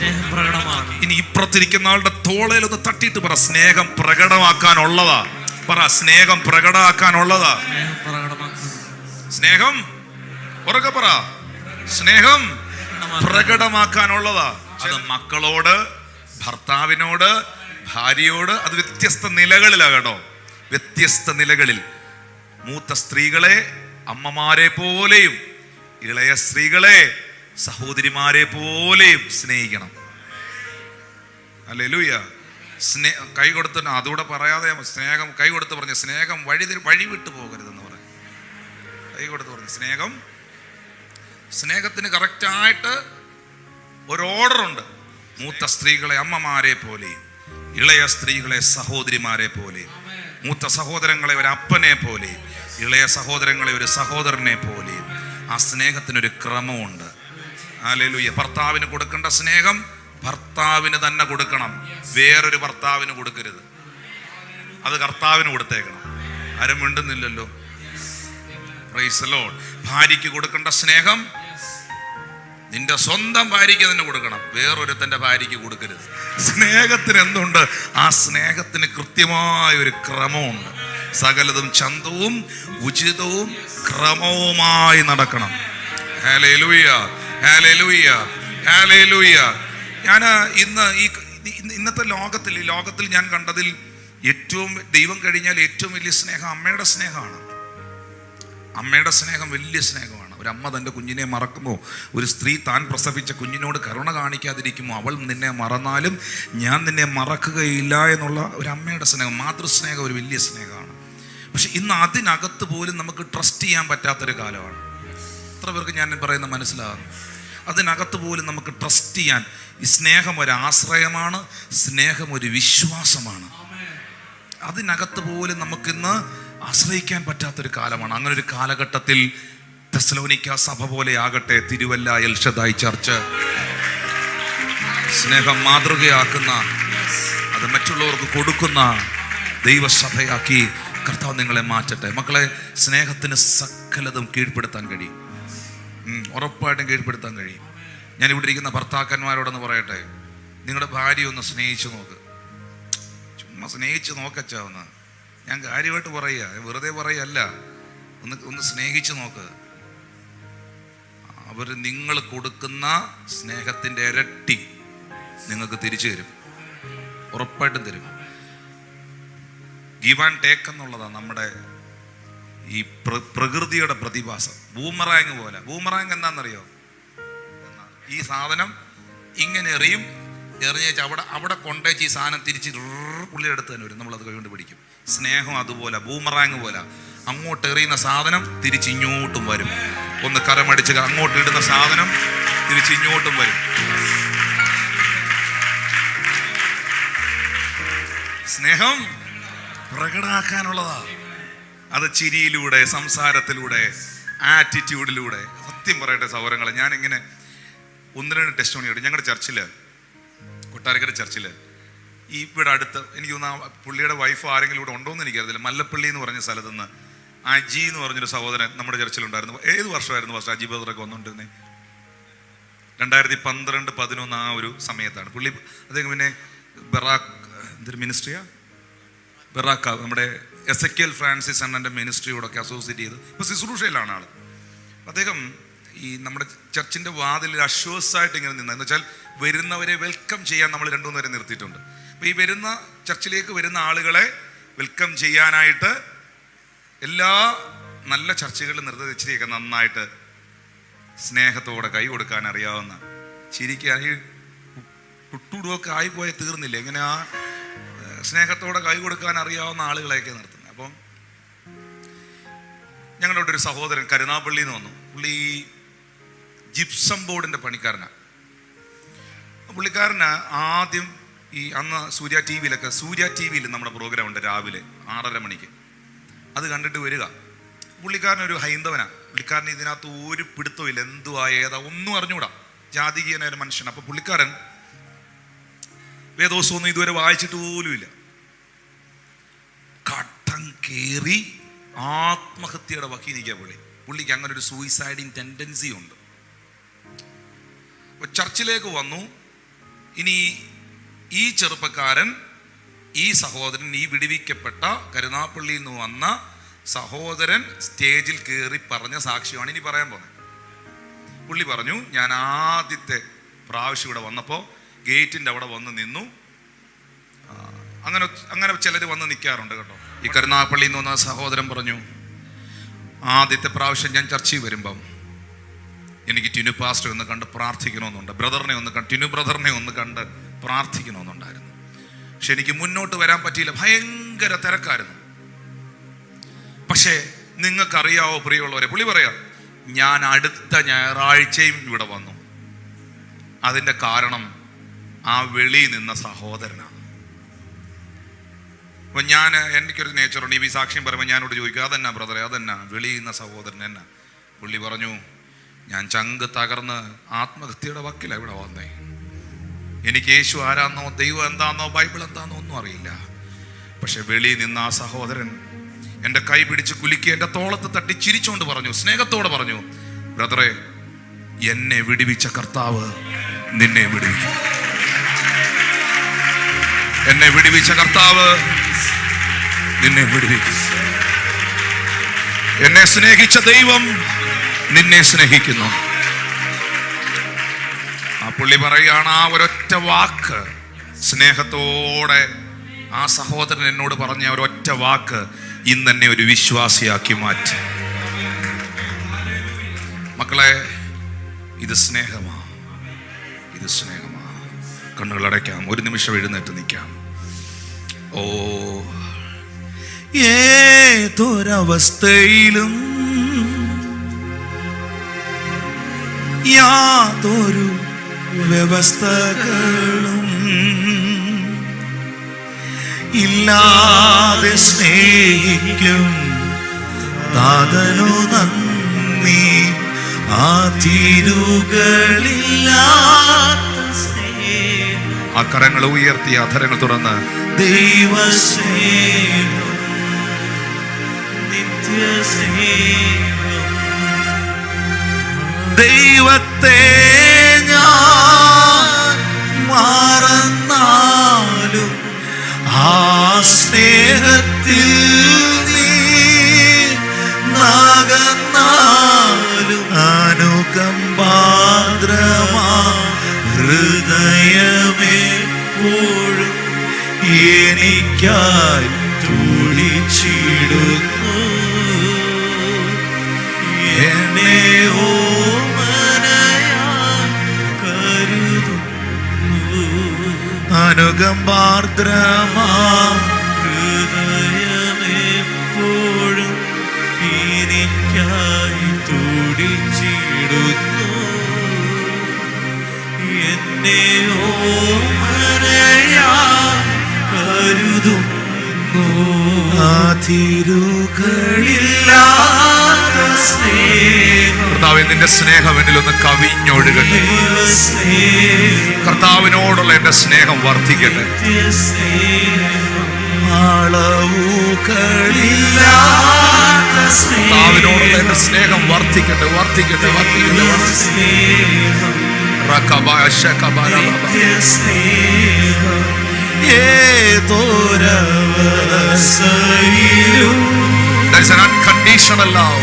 ഇനി ഇപ്പുറത്തിരിക്കുന്ന ആളുടെ തോളയിലൊന്ന് തട്ടിയിട്ട് പറ, സ്നേഹം പ്രകടമാക്കാനുള്ളതാ. പറ, സ്നേഹം പ്രകടമാക്കാനുള്ളതാ. സ്നേഹം ഉറക്കെ പറ, സ്നേഹം പ്രകടമാക്കാനുള്ളതാ. അത് മക്കളോട്, ഭർത്താവിനോട്, ഭാര്യയോട്, അത് വ്യത്യസ്ത നിലകളിലാകട്ടോ, വ്യത്യസ്ത നിലകളിൽ. മൂത്ത സ്ത്രീകളെ അമ്മമാരെ പോലെയും ഇളയ സ്ത്രീകളെ സഹോദരിമാരെ പോലെയും സ്നേഹിക്കണം. ഹല്ലേലൂയ. കൈ കൊടുത്ത്, അതുകൂടെ പറയാതെ സ്നേഹം കൈ കൊടുത്ത് പറഞ്ഞ സ്നേഹം വഴി വിട്ടു പോകരുതെന്ന് പറയും. കൈ കൊടുത്ത് പറഞ്ഞ സ്നേഹത്തിന് കറക്റ്റായിട്ട് ഒരു ഓർഡറുണ്ട്. മൂത്ത സ്ത്രീകളെ അമ്മമാരെ പോലെയും ഇളയ സ്ത്രീകളെ സഹോദരിമാരെ പോലെയും, മൂത്ത സഹോദരങ്ങളെ ഒരു അപ്പനെ പോലെയും ഇളയ സഹോദരങ്ങളെ ഒരു സഹോദരനെ പോലെയും. ആ സ്നേഹത്തിനൊരു ക്രമമുണ്ട്. ഹല്ലേലൂയ. ഭർത്താവിന് കൊടുക്കേണ്ട സ്നേഹം ഭർത്താവിന് തന്നെ കൊടുക്കണം, വേറൊരു ഭർത്താവിന് കൊടുക്കരുത്. അത് കർത്താവിന് കൊടുത്തേക്കണം. ആരും മിണ്ടുന്നില്ലല്ലോ. Praise the Lord. ഭാര്യയ്ക്ക് കൊടുക്കേണ്ട സ്നേഹം നിന്റെ സ്വന്തം ഭാര്യയ്ക്ക് തന്നെ കൊടുക്കണം, വേറൊരുത്തൻ്റെ ഭാര്യയ്ക്ക് കൊടുക്കരുത്. സ്നേഹത്തിന് എന്തുണ്ട്? ആ സ്നേഹത്തിന് കൃത്യമായ ഒരു ക്രമമുണ്ട്. സകലതും ചന്തവും ഉചിതവും ക്രമവുമായി നടക്കണം. Hallelujah, hallelujah, hallelujah. ഞാൻ ഇന്നത്തെ ലോകത്തിൽ ഞാൻ കണ്ടതിൽ ഏറ്റവും, ദൈവം കഴിഞ്ഞാൽ ഏറ്റവും വലിയ സ്നേഹം അമ്മയുടെ സ്നേഹമാണ്. അമ്മയുടെ സ്നേഹം വലിയ സ്നേഹമാണ്. ഒരു അമ്മ തൻ്റെ കുഞ്ഞിനെ മറക്കുമോ? ഒരു സ്ത്രീ താൻ പ്രസവിച്ച കുഞ്ഞിനോട് കരുണ കാണിക്കാതിരിക്കുമോ? അവൾ നിന്നെ മറന്നാലും ഞാൻ നിന്നെ മറക്കുകയില്ല എന്നുള്ള ഒരു അമ്മയുടെ സ്നേഹം, മാതൃസ്നേഹം ഒരു വലിയ സ്നേഹമാണ്. പക്ഷെ ഇന്ന് അതിനകത്ത് പോലും നമുക്ക് ട്രസ്റ്റ് ചെയ്യാൻ പറ്റാത്തൊരു കാലമാണ്. എത്ര പേർക്ക് ഞാൻ പറയുന്ന മനസ്സിലാകുന്നു? അതിനകത്ത് പോലും നമുക്ക് ട്രസ്റ്റ് ചെയ്യാൻ, ഈ സ്നേഹം ഒരു ആശ്രയമാണ്, സ്നേഹം ഒരു വിശ്വാസമാണ്. അതിനകത്ത് പോലും നമുക്കിന്ന് ആശ്രയിക്കാൻ പറ്റാത്തൊരു കാലമാണ്. അങ്ങനെ ഒരു കാലഘട്ടത്തിൽ തെസ്സലോനിക്ക സഭ പോലെ ആകട്ടെ, തിരുവല്ല എൽ ഷദായ് ചർച്ച് സ്നേഹം മാതൃകയാക്കുന്ന, അത് മറ്റുള്ളവർക്ക് കൊടുക്കുന്ന ദൈവസഭയാക്കി കർത്താവ് നിങ്ങളെ മാറ്റട്ടെ. മക്കളെ, സ്നേഹത്തിന് സകലതും കീഴ്പ്പെടുത്താൻ കഴിയും, ഉറപ്പായിട്ടും കീഴ്പ്പെടുത്താൻ കഴിയും. ഞാൻ ഇവിടെ ഇരിക്കുന്ന ഭർത്താക്കന്മാരോടൊന്ന് പറയട്ടെ, നിങ്ങളുടെ ഭാര്യ ഒന്ന് സ്നേഹിച്ചു നോക്ക്. ചുമ്മാ സ്നേഹിച്ച് നോക്കച്ചാവുന്ന, ഞാൻ കാര്യമായിട്ട് പറയുക, വെറുതെ പറയല്ല. ഒന്ന് സ്നേഹിച്ചു നോക്ക്. അവർ നിങ്ങൾ കൊടുക്കുന്ന സ്നേഹത്തിൻ്റെ ഇരട്ടി നിങ്ങൾക്ക് തിരിച്ചു തരും, ഉറപ്പായിട്ടും തരും. ഗിവ് ആൻഡ് ടേക്ക് എന്നുള്ളതാണ് നമ്മുടെ ഈ പ്രകൃതിയുടെ പ്രതിഭാസം. ബൂമറാങ് പോലെ. ബൂമറാങ് എന്താണെന്നറിയോ? ഈ സാധനം ഇങ്ങനെ എറിഞ്ഞേച്ച് അവിടെ കൊണ്ടേച്ച് ഈ സാധനം തിരിച്ച് പുള്ളിയുടെ അടുത്ത് തന്നെ വരും, നമ്മളത് കൈകൊണ്ട് പിടിക്കും. സ്നേഹം അതുപോലെ, ബൂമറാങ് പോലെ. അങ്ങോട്ട് എറിയുന്ന സാധനം തിരിച്ച് ഇങ്ങോട്ടും വരും. ഒന്ന് കരമടിച്ച് അങ്ങോട്ട് ഇടുന്ന സാധനം തിരിച്ച് ഇങ്ങോട്ടും വരും. സ്നേഹം പ്രകടമാക്കാനുള്ളതാ. അത് ചിരിയിലൂടെ, സംസാരത്തിലൂടെ, ആറ്റിറ്റ്യൂഡിലൂടെ. സത്യം പറയട്ടെ സഹോദരങ്ങളെ, ഞാനിങ്ങനെ 1-2 ടെസ്റ്റിമോണി ഉണ്ട്. ഞങ്ങളുടെ ചർച്ചില്, കൊട്ടാരക്കര ചർച്ചില്, ഈ ഇവിടെ അടുത്ത്, എനിക്ക് തോന്നുന്നു പുള്ളിയുടെ വൈഫ് ആരെങ്കിലും ഇവിടെ ഉണ്ടോയെന്ന് എനിക്കറിയില്ല, മല്ലപ്പള്ളി എന്ന് പറഞ്ഞ സ്ഥലത്ത് നിന്ന് അജി എന്ന് പറഞ്ഞൊരു സഹോദരൻ നമ്മുടെ ചർച്ചിലുണ്ടായിരുന്നു. ഏത് വർഷമായിരുന്നു ഫസ്റ്റ് അജി ബദറൊക്കെ വന്നുകൊണ്ടിരുന്നത്? 2012-11 ആ ഒരു സമയത്താണ് പുള്ളി. അദ്ദേഹം പിന്നെ എന്തൊരു മിനിസ്ട്രിയാ, ബെറാക്ക, നമ്മുടെ എസെക്കിയൽ ഫ്രാൻസിസ് അണ്ണൻ്റെ മിനിസ്ട്രിയോടൊക്കെ അസോസിയേറ്റ് ചെയ്ത് ഇപ്പോൾ ശുശ്രൂഷയിലാണ് ആൾ. അദ്ദേഹം ഈ നമ്മുടെ ചർച്ചിൻ്റെ വാതിൽ അഷ്വസായിട്ട് ഇങ്ങനെ നിന്ന്, എന്ന് വെച്ചാൽ വരുന്നവരെ വെൽക്കം ചെയ്യാൻ നമ്മൾ 2-3 പേരെ നിർത്തിയിട്ടുണ്ട്. അപ്പോൾ ഈ വരുന്ന ചർച്ചിലേക്ക് വരുന്ന ആളുകളെ വെൽക്കം ചെയ്യാനായിട്ട് എല്ലാ നല്ല ചർച്ചകളിലും നിർദ്ദേശിച്ചൊക്കെ നന്നായിട്ട് സ്നേഹത്തോടെ കൈ കൊടുക്കാൻ അറിയാവുന്ന, ചിരിക്കാൻ ഈ പുട്ടുടുവൊക്കെ ആയിപ്പോയ തീർന്നില്ല, എങ്ങനെ ആ സ്നേഹത്തോടെ കൈ കൊടുക്കാൻ അറിയാവുന്ന ആളുകളെയൊക്കെ നിർത്തുന്നത്. അപ്പം ഞങ്ങളുടെ ഒരു സഹോദരൻ കരുനാപ്പള്ളിയിൽ നിന്ന് വന്നു. പുള്ളി ജിപ്സം ബോർഡിൻ്റെ പണിക്കാരനാണ്. പുള്ളിക്കാരന് ആദ്യം ഈ അന്ന് സൂര്യ ടി വിയിൽ നമ്മുടെ പ്രോഗ്രാം ഉണ്ട് രാവിലെ 6:30 മണിക്ക്. അത് കണ്ടിട്ട് വരിക. പുള്ളിക്കാരനൊരു ഹൈന്ദവനാണ്. പുള്ളിക്കാരന് ഇതിനകത്ത് ഒരു പിടുത്തവും ഇല്ല, എന്തുവാ ഏതാ ഒന്നും അറിഞ്ഞുകൂടാ, ജാതികീയനായ ഒരു മനുഷ്യൻ. അപ്പോൾ പുള്ളിക്കാരൻ വേദോസമൊന്നും ഇതുവരെ വായിച്ചിട്ട് പോലുമില്ല. കട്ടം കയറി ആത്മഹത്യയുടെ വക്കി നിൽക്കുക പുള്ളിക്ക് അങ്ങനെ ഒരു സൂയിസൈഡിങ് ടെൻഡൻസി ഉണ്ട്. ചർച്ചിലേക്ക് വന്നു. ഇനി ഈ ചെറുപ്പക്കാരൻ, ഈ സഹോദരൻ, ഈ വിടുവിക്കപ്പെട്ട കരുനാപ്പള്ളിയിൽ നിന്ന് വന്ന സഹോദരൻ സ്റ്റേജിൽ കയറി പറഞ്ഞ സാക്ഷ്യമാണ് ഇനി പറയാൻ പോകുന്നത്. പുള്ളി പറഞ്ഞു, ഞാൻ ആദ്യത്തെ പ്രാവശ്യം ഇവിടെ വന്നപ്പോൾ ഗേറ്റിൻ്റെ അവിടെ വന്ന് നിന്നു. അങ്ങനെ ചിലർ വന്ന് നിൽക്കാറുണ്ട് കേട്ടോ. ഈ കരുനാപ്പള്ളിയിൽ നിന്ന് വന്ന സഹോദരൻ പറഞ്ഞു, ആദ്യത്തെ പ്രാവശ്യം ഞാൻ ചർച്ചയിൽ വരുമ്പം എനിക്ക് ടിനു പാസ്റ്റർ ഒന്ന് കണ്ട് പ്രാർത്ഥിക്കണമെന്നുണ്ട്, ടിനു ബ്രദറിനെ ഒന്ന് കണ്ട് പ്രാർത്ഥിക്കണമെന്നുണ്ടായിരുന്നു. പക്ഷെ എനിക്ക് മുന്നോട്ട് വരാൻ പറ്റിയില്ല, ഭയങ്കര തിരക്കായിരുന്നു. പക്ഷേ നിങ്ങൾക്കറിയാവോ പ്രിയമുള്ളവരെ, പുള്ളി പറയാം, ഞാൻ അടുത്ത ഞായറാഴ്ചയും ഇവിടെ വന്നു. അതിൻ്റെ കാരണം ആ വെളിയിൽ നിന്ന സഹോദരനാണ്. അപ്പം എനിക്കൊരു നേച്ചറുണ്ട്, ഈ സാക്ഷ്യം പറയുമ്പോൾ ഞാനോട് ചോദിക്കും, അതെന്നാ ബ്രദറെ, അതെന്നാ വെളിയിൽ നിന്ന സഹോദരൻ എന്നാ? പുള്ളി പറഞ്ഞു, ഞാൻ ചങ്ക് തകർന്ന് ആത്മഹത്യയുടെ വക്കിലാണ് ഇവിടെ വന്നേ. എനിക്ക് യേശു ആരാന്നോ ദൈവം എന്താന്നോ ബൈബിൾ എന്താന്നോ ഒന്നും അറിയില്ല. പക്ഷെ വെളിയിൽ നിന്ന് ആ സഹോദരൻ എൻ്റെ കൈ പിടിച്ച് കുലുക്കി എൻ്റെ തോളത്ത് തട്ടി ചിരിച്ചുകൊണ്ട് പറഞ്ഞു, സ്നേഹത്തോടെ പറഞ്ഞു, ബ്രദറെ, എന്നെ വിടുവിച്ച കർത്താവ് നിന്നെ വിടുവിക്കും. എന്നെ വിടുവിച്ച കർത്താവ് നിന്നെ വിടുവിക്കും. എന്നെ സ്നേഹിച്ച ദൈവം നിന്നെ സ്നേഹിക്കുന്നു. ആ പുള്ളി പറയുകയാണ്, ആ ഒരൊറ്റ വാക്ക്, സ്നേഹത്തോടെ ആ സഹോദരൻ എന്നോട് പറഞ്ഞ ഒരൊറ്റ വാക്ക് ഇന്ന് എന്നെ ഒരു വിശ്വാസിയാക്കി മാറ്റി. മക്കളെ, ഇത് സ്നേഹമാ, ഇത് സ്നേഹമാ. കണ്ണുകളടയ്ക്കാം, ഒരു നിമിഷം എഴുന്നേറ്റ് നിൽക്കാം. ഓ, ഏതൊരവസ്ഥയിലും യാതൊരു വ്യവസ്ഥകളും ഇല്ലാതെ സ്നേഹിക്കും താതനു നന്ദി. ആ തിരുകളില്ലാത്ത സ്നേഹം, ആ കരങ്ങൾ ഉയർത്തി അധരങ്ങൾ തുറന്ന്, ദൈവസ്നേഹം, നിത്യസ്നേഹം, ദൈവത്തെ ഞാൻ മറന്നാലും ആ സ്നേഹത്തിൽ നീ നകന്നാലും അനുകമ്പാദ്രമാ ഹൃദയമെപ്പോഴും എനിക്കായി തുടിച്ചിടുന്നു. എന്നെ അനുകമ്പാർദ്രമാ ഹൃദയമെപ്പോഴും എനിക്കായി തുടിച്ചിടുന്നു. എന്നെ കരുതുന്നു. ആ തിരുകളില്ലാത്ത സ്നേഹം, കർത്താവേ, നിന്റെ സ്നേഹം എന്നിലൊന്ന് കവിഞ്ഞൊഴുകട്ടെ. കർത്താവിനോടുള്ള എന്റെ സ്നേഹം വർദ്ധിക്കട്ടെ. കർത്താവിനോടുള്ള എന്റെ സ്നേഹം വർദ്ധിക്കട്ടെ, വർദ്ധിക്കട്ടെ, വർദ്ധിക്കട്ടെ. There's an unconditional love.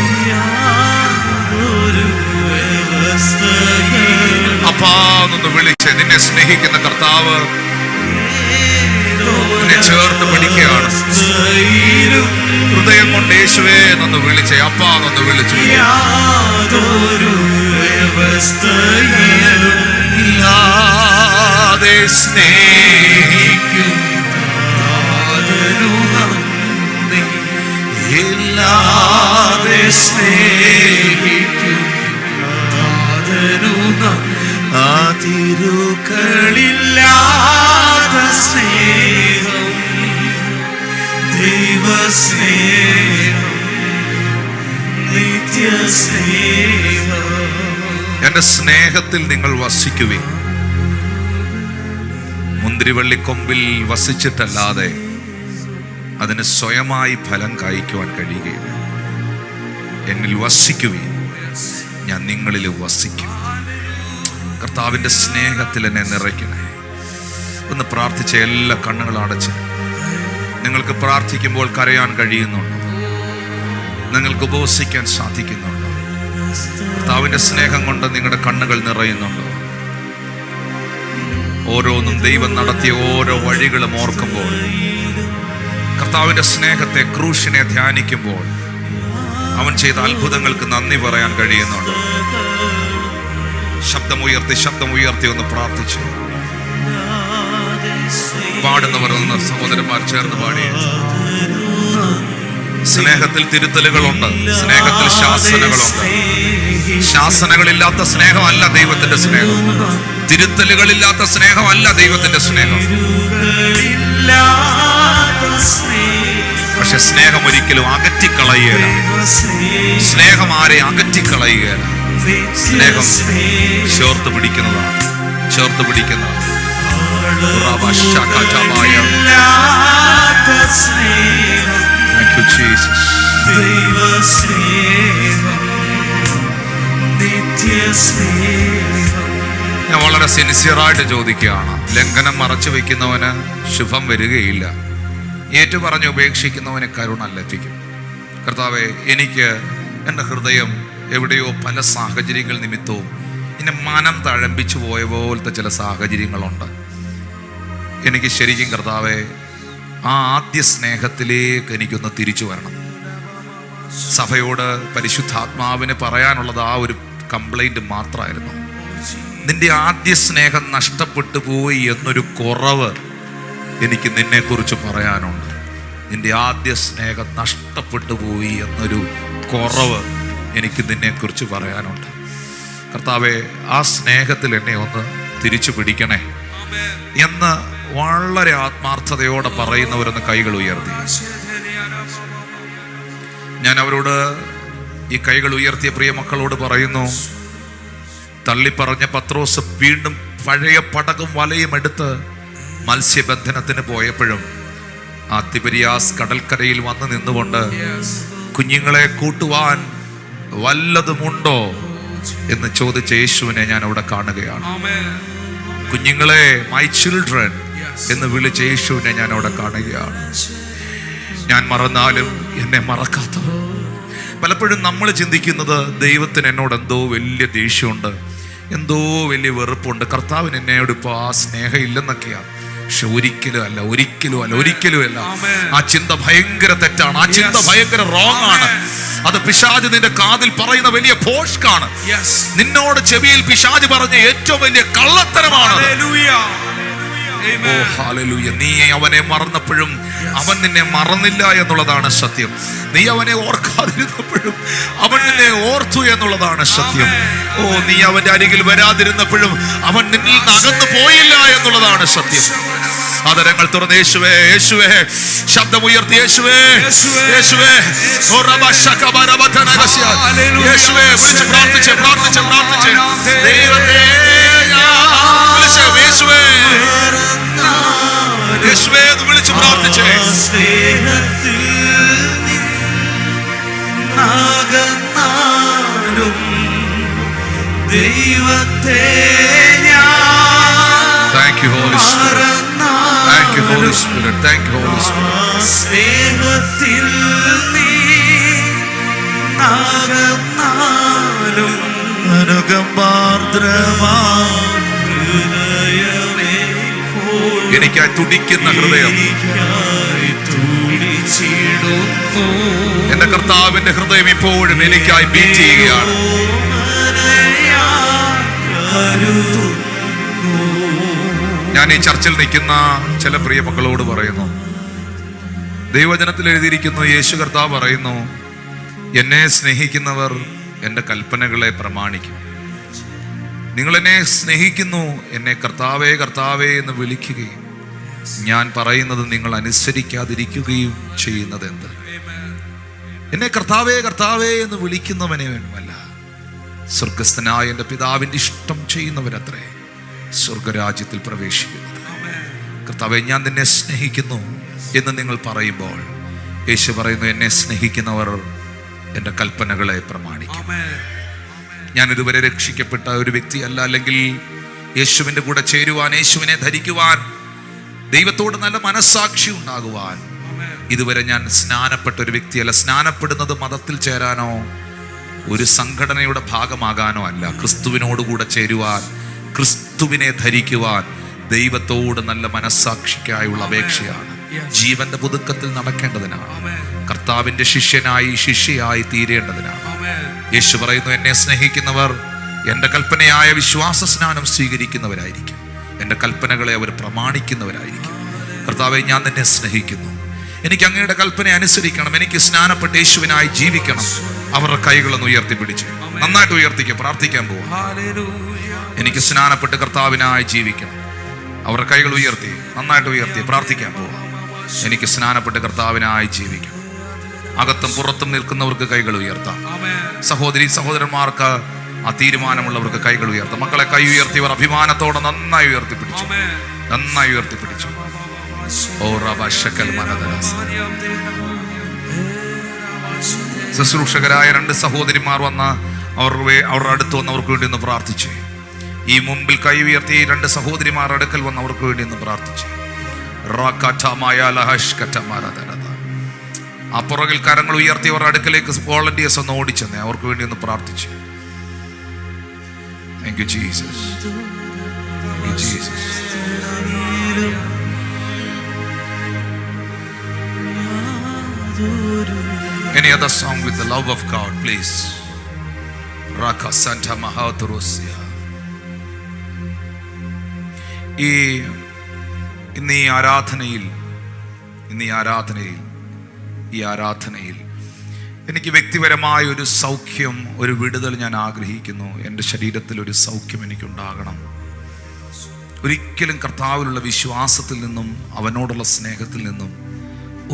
അപ്പാന്നൊന്ന് വിളിച്ച് നിന്നെ സ്നേഹിക്കുന്ന കർത്താവ് നിന്നെ ചേർത്ത് പിടിക്കുകയാണ്. ഹൃദയം കൊണ്ട് യേശുവേ എന്നൊന്ന് വിളിച്ചേ, അപ്പാന്നൊന്ന് വിളിച്ചു. ഇല്ലാതെ സ്നേഹിക്കും, ഇല്ലാതെ സ്നേഹിക്കും ആ തിരുകളില്ലാത്ത സ്നേഹം, ദൈവസ്നേഹം, നിത്യസ്നേഹം. എന്റെ സ്നേഹത്തിൽ നിങ്ങൾ വസിക്കുവിൻ. മുന്തിരിവള്ളിക്കൊമ്പിൽ വസിച്ചിട്ടല്ലാതെ അതിന് സ്വയമായി ഫലം കായ്ക്കുവാൻ കഴിയുകയില്ല. എന്നിൽ വസിക്കുവിൻ, ഞാൻ നിങ്ങളിൽ വസിക്കും. കർത്താവിൻ്റെ സ്നേഹത്തിൽ എന്നെ നിറയ്ക്കണേ. ഒന്ന് പ്രാർത്ഥിച്ച എല്ലാ കണ്ണുകളും അടച്ച്. നിങ്ങൾക്ക് പ്രാർത്ഥിക്കുമ്പോൾ കരയാൻ കഴിയുന്നുണ്ടോ? നിങ്ങൾക്ക് ഉപവസിക്കാൻ സാധിക്കുന്നുണ്ടോ? കർത്താവിൻ്റെ സ്നേഹം കൊണ്ട് നിങ്ങളുടെ കണ്ണുകൾ നിറയുന്നുണ്ടോ? ഓരോന്നും ദൈവം നടത്തിയ ഓരോ വഴികളും ഓർക്കുമ്പോൾ, കർത്താവിൻ്റെ സ്നേഹത്തെ, ക്രൂശിനെ ധ്യാനിക്കുമ്പോൾ അവൻ ചെയ്ത അത്ഭുതങ്ങൾക്ക് നന്ദി പറയാൻ കഴിയുന്നുണ്ടോ? ശബ്ദമുയർത്തി ഒന്ന് പ്രാർത്ഥിച്ചു. പാടുന്നവർ ഒന്ന് സഹോദരന്മാർ ചേർന്ന് പാടി. സ്നേഹത്തിൽ തിരുത്തലുകളുണ്ട്, സ്നേഹത്തിൽ ശാസനകളുണ്ട്. ശാസനകളില്ലാത്ത സ്നേഹമല്ല ദൈവത്തിന്റെ സ്നേഹം. തിരുത്തലുകളില്ലാത്ത സ്നേഹമല്ല ദൈവത്തിന്റെ സ്നേഹം. പക്ഷെ സ്നേഹം ഒരിക്കലും അകറ്റിക്കളയുകയില്ല. സ്നേഹം ആരെ അകറ്റിക്കളയുകയില്ല. സ്നേഹം ചേർത്ത് പിടിക്കുന്നതാണ്, ചേർത്ത് പിടിക്കുന്നതാണ്. Thank you, Jesus. ഞാൻ വളരെ സിൻസിയറായിട്ട് ചോദിക്കുകയാണ്. ലംഘനം മറച്ചു വെക്കുന്നവന് ശുഭം വരികയില്ല. ഏറ്റുപറഞ്ഞ് ഉപേക്ഷിക്കുന്നവന് കരുണ ലഭിക്കും. കർത്താവേ, എനിക്ക് എൻ്റെ ഹൃദയം എവിടെയോ പല സാഹചര്യങ്ങൾ നിമിത്തവും എന്നെ മനം തഴമ്പിച്ചു പോയ പോലത്തെ ചില സാഹചര്യങ്ങളുണ്ട്. എനിക്ക് ശരിക്കും കർത്താവേ, ആ ആദ്യ സ്നേഹത്തിലേക്ക് എനിക്കൊന്ന് തിരിച്ചു വരണം. സഭയോട് പരിശുദ്ധാത്മാവിന് പറയാനുള്ളത് ആ ഒരു കംപ്ലൈൻറ്റ് മാത്രമായിരുന്നു. നിന്റെ ആദ്യ സ്നേഹം നഷ്ടപ്പെട്ടു പോയി എന്നൊരു കുറവ് എനിക്ക് നിന്നെക്കുറിച്ച് പറയാനുണ്ട്. നിന്റെ ആദ്യ സ്നേഹം നഷ്ടപ്പെട്ടു പോയി എന്നൊരു കുറവ് എനിക്ക് നിന്നെക്കുറിച്ച് പറയാനുണ്ട്. കർത്താവെ, ആ സ്നേഹത്തിൽ എന്നെ ഒന്ന് തിരിച്ചു പിടിക്കണേ എന്ന് വളരെ ആത്മാർത്ഥതയോടെ പറയുന്നവരൊന്ന് കൈകൾ ഉയർത്തി. ഞാൻ അവരോട്, ഈ കൈകൾ ഉയർത്തിയ പ്രിയ മക്കളോട് പറയുന്നു, തള്ളിപ്പറഞ്ഞ പത്രോസ് വീണ്ടും പഴയ പടകും വലയും എടുത്ത് മത്സ്യബന്ധനത്തിന് പോയപ്പോഴും ആ തിബരിയാസ് കടൽക്കരയിൽ വന്ന് നിന്നുകൊണ്ട് കുഞ്ഞുങ്ങളെ കൂട്ടുവാൻ വല്ലതുമുണ്ടോ എന്ന് ചോദിച്ച യേശുവിനെ ഞാൻ അവിടെ കാണുകയാണ്. കുഞ്ഞുങ്ങളെ, മൈ ചിൽഡ്രൻ എന്ന് വിളിച്ച യേശുവിനെ ഞാൻ അവിടെ കാണുകയാണ്. ഞാൻ മറന്നാലും എന്നെ മറക്കാത്തവൻ. പലപ്പോഴും നമ്മൾ ചിന്തിക്കുന്നത് ദൈവത്തിന് എന്നോട് എന്തോ വലിയ ദേഷ്യമുണ്ട്, എന്തോ വലിയ വെറുപ്പുണ്ട്, കർത്താവിന് എന്നോട് ഇപ്പോൾ ആ സ്നേഹം ഇല്ലെന്നൊക്കെയാണ്. പക്ഷെ ഒരിക്കലും അല്ല, ഒരിക്കലും അല്ല, ഒരിക്കലും അല്ല. ആ ചിന്ത ഭയങ്കര തെറ്റാണ്. ആ ചിന്ത ഭയങ്കര റോങ് ആണ്. അത് പിശാച് നിന്റെ കാതിൽ പറയുന്ന വലിയ ഭോഷ്കാണ്. നിന്നോട് ചെവിയിൽ പിശാച് പറഞ്ഞ ഏറ്റവും വലിയ കള്ളത്തരമാണ്. നീ അവനെ മറന്നപ്പോഴും അവൻ നിന്നെ മറന്നില്ല എന്നുള്ളതാണ് സത്യം. നീ അവനെ ഓർക്കാതിരുന്നപ്പോഴും അവൻ നിന്നെ ഓർത്തു എന്നുള്ളതാണ് സത്യം. നീ അവന്റെ അരികിൽ വരാതിരുന്നപ്പോഴും അവൻ നിന്നിൽ നിന്ന് അകന്നു പോയില്ല എന്നുള്ളതാണ് സത്യം. ആദരങ്ങൾ തുറന്ന് യേശുവേ, യേശുവേ, ശബ്ദമുയർത്തി യേശുവേ, യേശുവേ, യേശുവേ, പ്രാർത്ഥിച്ച് പ്രാർത്ഥിച്ച് പ്രാർത്ഥിച്ച് ദൈവത്തെ യേശുവേ, യേശുവേ എന്ന് വിളിച്ച് പ്രാർത്ഥിച്ചേ. ദൈവത്തെ Thank you, Holy Spirit. Thank you, Holy Spirit. Thank you, Holy Spirit. സ്നേഹത്തിൽ നീ നാഗനാലും എനിക്കായി തുടിക്കുന്ന ഹൃദയം, എന്റെ കർത്താവിന്റെ ഹൃദയം ഇപ്പോഴും എനിക്കായി ബീറ്റ് ചെയ്യുകയാണ്. ഞാൻ ഈ ചർച്ചിൽ നിൽക്കുന്ന ചില പ്രിയ മക്കളോട് പറയുന്നു, ദൈവവചനത്തിൽ എഴുതിയിരിക്കുന്നു, യേശു കർത്താവ് പറയുന്നു, എന്നെ സ്നേഹിക്കുന്നവർ എൻ്റെ കൽപ്പനകളെ പ്രമാണിക്കും. നിങ്ങൾ എന്നെ സ്നേഹിക്കുന്നു, എന്നെ കർത്താവേ കർത്താവേ എന്ന് വിളിക്കുകയും ഞാൻ പറയുന്നത് നിങ്ങൾ അനുസരിക്കാതിരിക്കുകയും ചെയ്യുന്നത് എന്ത്? എന്നെ കർത്താവേ കർത്താവേ എന്ന് വിളിക്കുന്നവനെയുമല്ല, സ്വർഗസ്ഥനായ എൻ്റെ പിതാവിൻ്റെ ഇഷ്ടം ചെയ്യുന്നവരത്രേ സ്വർഗരാജ്യത്തിൽ പ്രവേശിക്കുന്നത്. കർത്താവേ, ഞാൻ നിന്നെ സ്നേഹിക്കുന്നു എന്ന് നിങ്ങൾ പറയുമ്പോൾ യേശു പറയുന്നു, എന്നെ സ്നേഹിക്കുന്നവർ എൻ്റെ കൽപ്പനകളെ പ്രമാണിക്കും. ഞാൻ ഇതുവരെ രക്ഷിക്കപ്പെട്ട ഒരു വ്യക്തിയല്ല, അല്ലെങ്കിൽ യേശുവിൻ്റെ കൂടെ ചേരുവാൻ, യേശുവിനെ ധരിക്കുവാൻ, ദൈവത്തോട് നല്ല മനസ്സാക്ഷി ഉണ്ടാകുവാൻ ഇതുവരെ ഞാൻ സ്നാനപ്പെട്ട ഒരു വ്യക്തിയല്ല. സ്നാനപ്പെടുന്നത് മതത്തിൽ ചേരാനോ ഒരു സംഘടനയുടെ ഭാഗമാകാനോ അല്ല. ക്രിസ്തുവിനോട് കൂടെ ചേരുവാൻ, ക്രിസ്തുവിനെ ധരിക്കുവാൻ, ദൈവത്തോട് നല്ല മനസ്സാക്ഷിക്കായുള്ള അപേക്ഷയാണ്. ജീവന്റെ പുതുക്കത്തിൽ നടക്കേണ്ടതിനാണ്. കർത്താവിന്റെ ശിഷ്യനായി, ശിഷ്യയായി തീരേണ്ടതിനാണ്. യേശു പറയുന്നു, എന്നെ സ്നേഹിക്കുന്നവർ എൻ്റെ കൽപ്പനയായ വിശ്വാസ സ്നാനം സ്വീകരിക്കുന്നവരായിരിക്കും, എൻ്റെ കൽപ്പനകളെ അവർ പ്രമാണിക്കുന്നവരായിരിക്കും. കർത്താവെ, ഞാൻ നിന്നെ സ്നേഹിക്കുന്നു, എനിക്ക് അങ്ങയുടെ കൽപ്പന അനുസരിക്കണം, എനിക്ക് സ്നാനപ്പെട്ട് യേശുവിനായി ജീവിക്കണം. അവരുടെ കൈകളൊന്ന് ഉയർത്തിപ്പിടിച്ച് നന്നായിട്ട് ഉയർത്തിക്കുക, പ്രാർത്ഥിക്കാൻ പോവാം. എനിക്ക് സ്നാനപ്പെട്ട് കർത്താവിനായി ജീവിക്കണം. അവരുടെ കൈകൾ ഉയർത്തി, നന്നായിട്ട് ഉയർത്തി പ്രാർത്ഥിക്കാൻ പോവാം. എനിക്ക് സ്നാനപ്പെട്ട് കർത്താവിനായി ജീവിക്കണം. അകത്തും പുറത്തും നിൽക്കുന്നവർക്ക് കൈകൾ ഉയർത്താം. സഹോദരി സഹോദരന്മാർക്ക് ആ തീരുമാനമുള്ളവർക്ക് കൈകൾ ഉയർത്താം. മക്കളെ, കൈ ഉയർത്തിയവർ അഭിമാനത്തോടെ നന്നായി ഉയർത്തിപ്പിടിച്ചു, നന്നായി ഉയർത്തിപ്പിടിച്ചു. ശുശ്രൂഷകരായ 2 സഹോദരിമാർ വന്ന അവരുടെ അടുത്ത് വന്നവർക്ക് വേണ്ടി ഒന്ന് പ്രാർത്ഥിച്ചു. ഈ മുമ്പിൽ കൈ ഉയർത്തി 2 സഹോദരിമാർ അടുക്കൽ വന്നവർക്ക് വേണ്ടി ഒന്ന് പ്രാർത്ഥിച്ചു. ആ പുറകിൽ കരങ്ങൾ ഉയർത്തിയവർ അടുക്കലേക്ക് വോളണ്ടിയേഴ്സ് ഒന്ന് ഓടിച്ചെന്നേ, അവർക്ക് വേണ്ടി ഒന്ന് പ്രാർത്ഥിച്ചു. Thank you, Jesus. Thank you, Jesus. Any other song with the love of God, please? Raka Santa Mahatrusia. ഇന്ന് ഈ ആരാധനയിൽ എനിക്ക് വ്യക്തിപരമായ ഒരു സൗഖ്യം, ഒരു വിടുതൽ ഞാൻ ആഗ്രഹിക്കുന്നു. എൻ്റെ ശരീരത്തിൽ ഒരു സൗഖ്യം എനിക്കുണ്ടാകണം. ഒരിക്കലും കർത്താവിലുള്ള വിശ്വാസത്തിൽ നിന്നും അവനോടുള്ള സ്നേഹത്തിൽ നിന്നും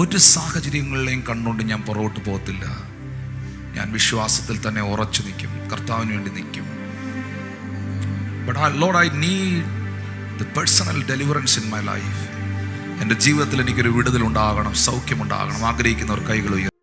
ഒരു സാഹചര്യങ്ങളിലെയും കണ്ടുകൊണ്ട് ഞാൻ പുറകോട്ട് പോകത്തില്ല. ഞാൻ വിശ്വാസത്തിൽ തന്നെ ഉറച്ചു നിൽക്കും, കർത്താവിന് വേണ്ടി നിൽക്കും. But Lord, I need the personal deliverance in my life. എൻ്റെ ജീവിതത്തിൽ എനിക്കൊരു വിടുതൽ ഉണ്ടാകണം, സൗഖ്യം ഉണ്ടാകണം. ആഗ്രഹിക്കുന്നവർ കൈകൾ ഉയർത്തുക.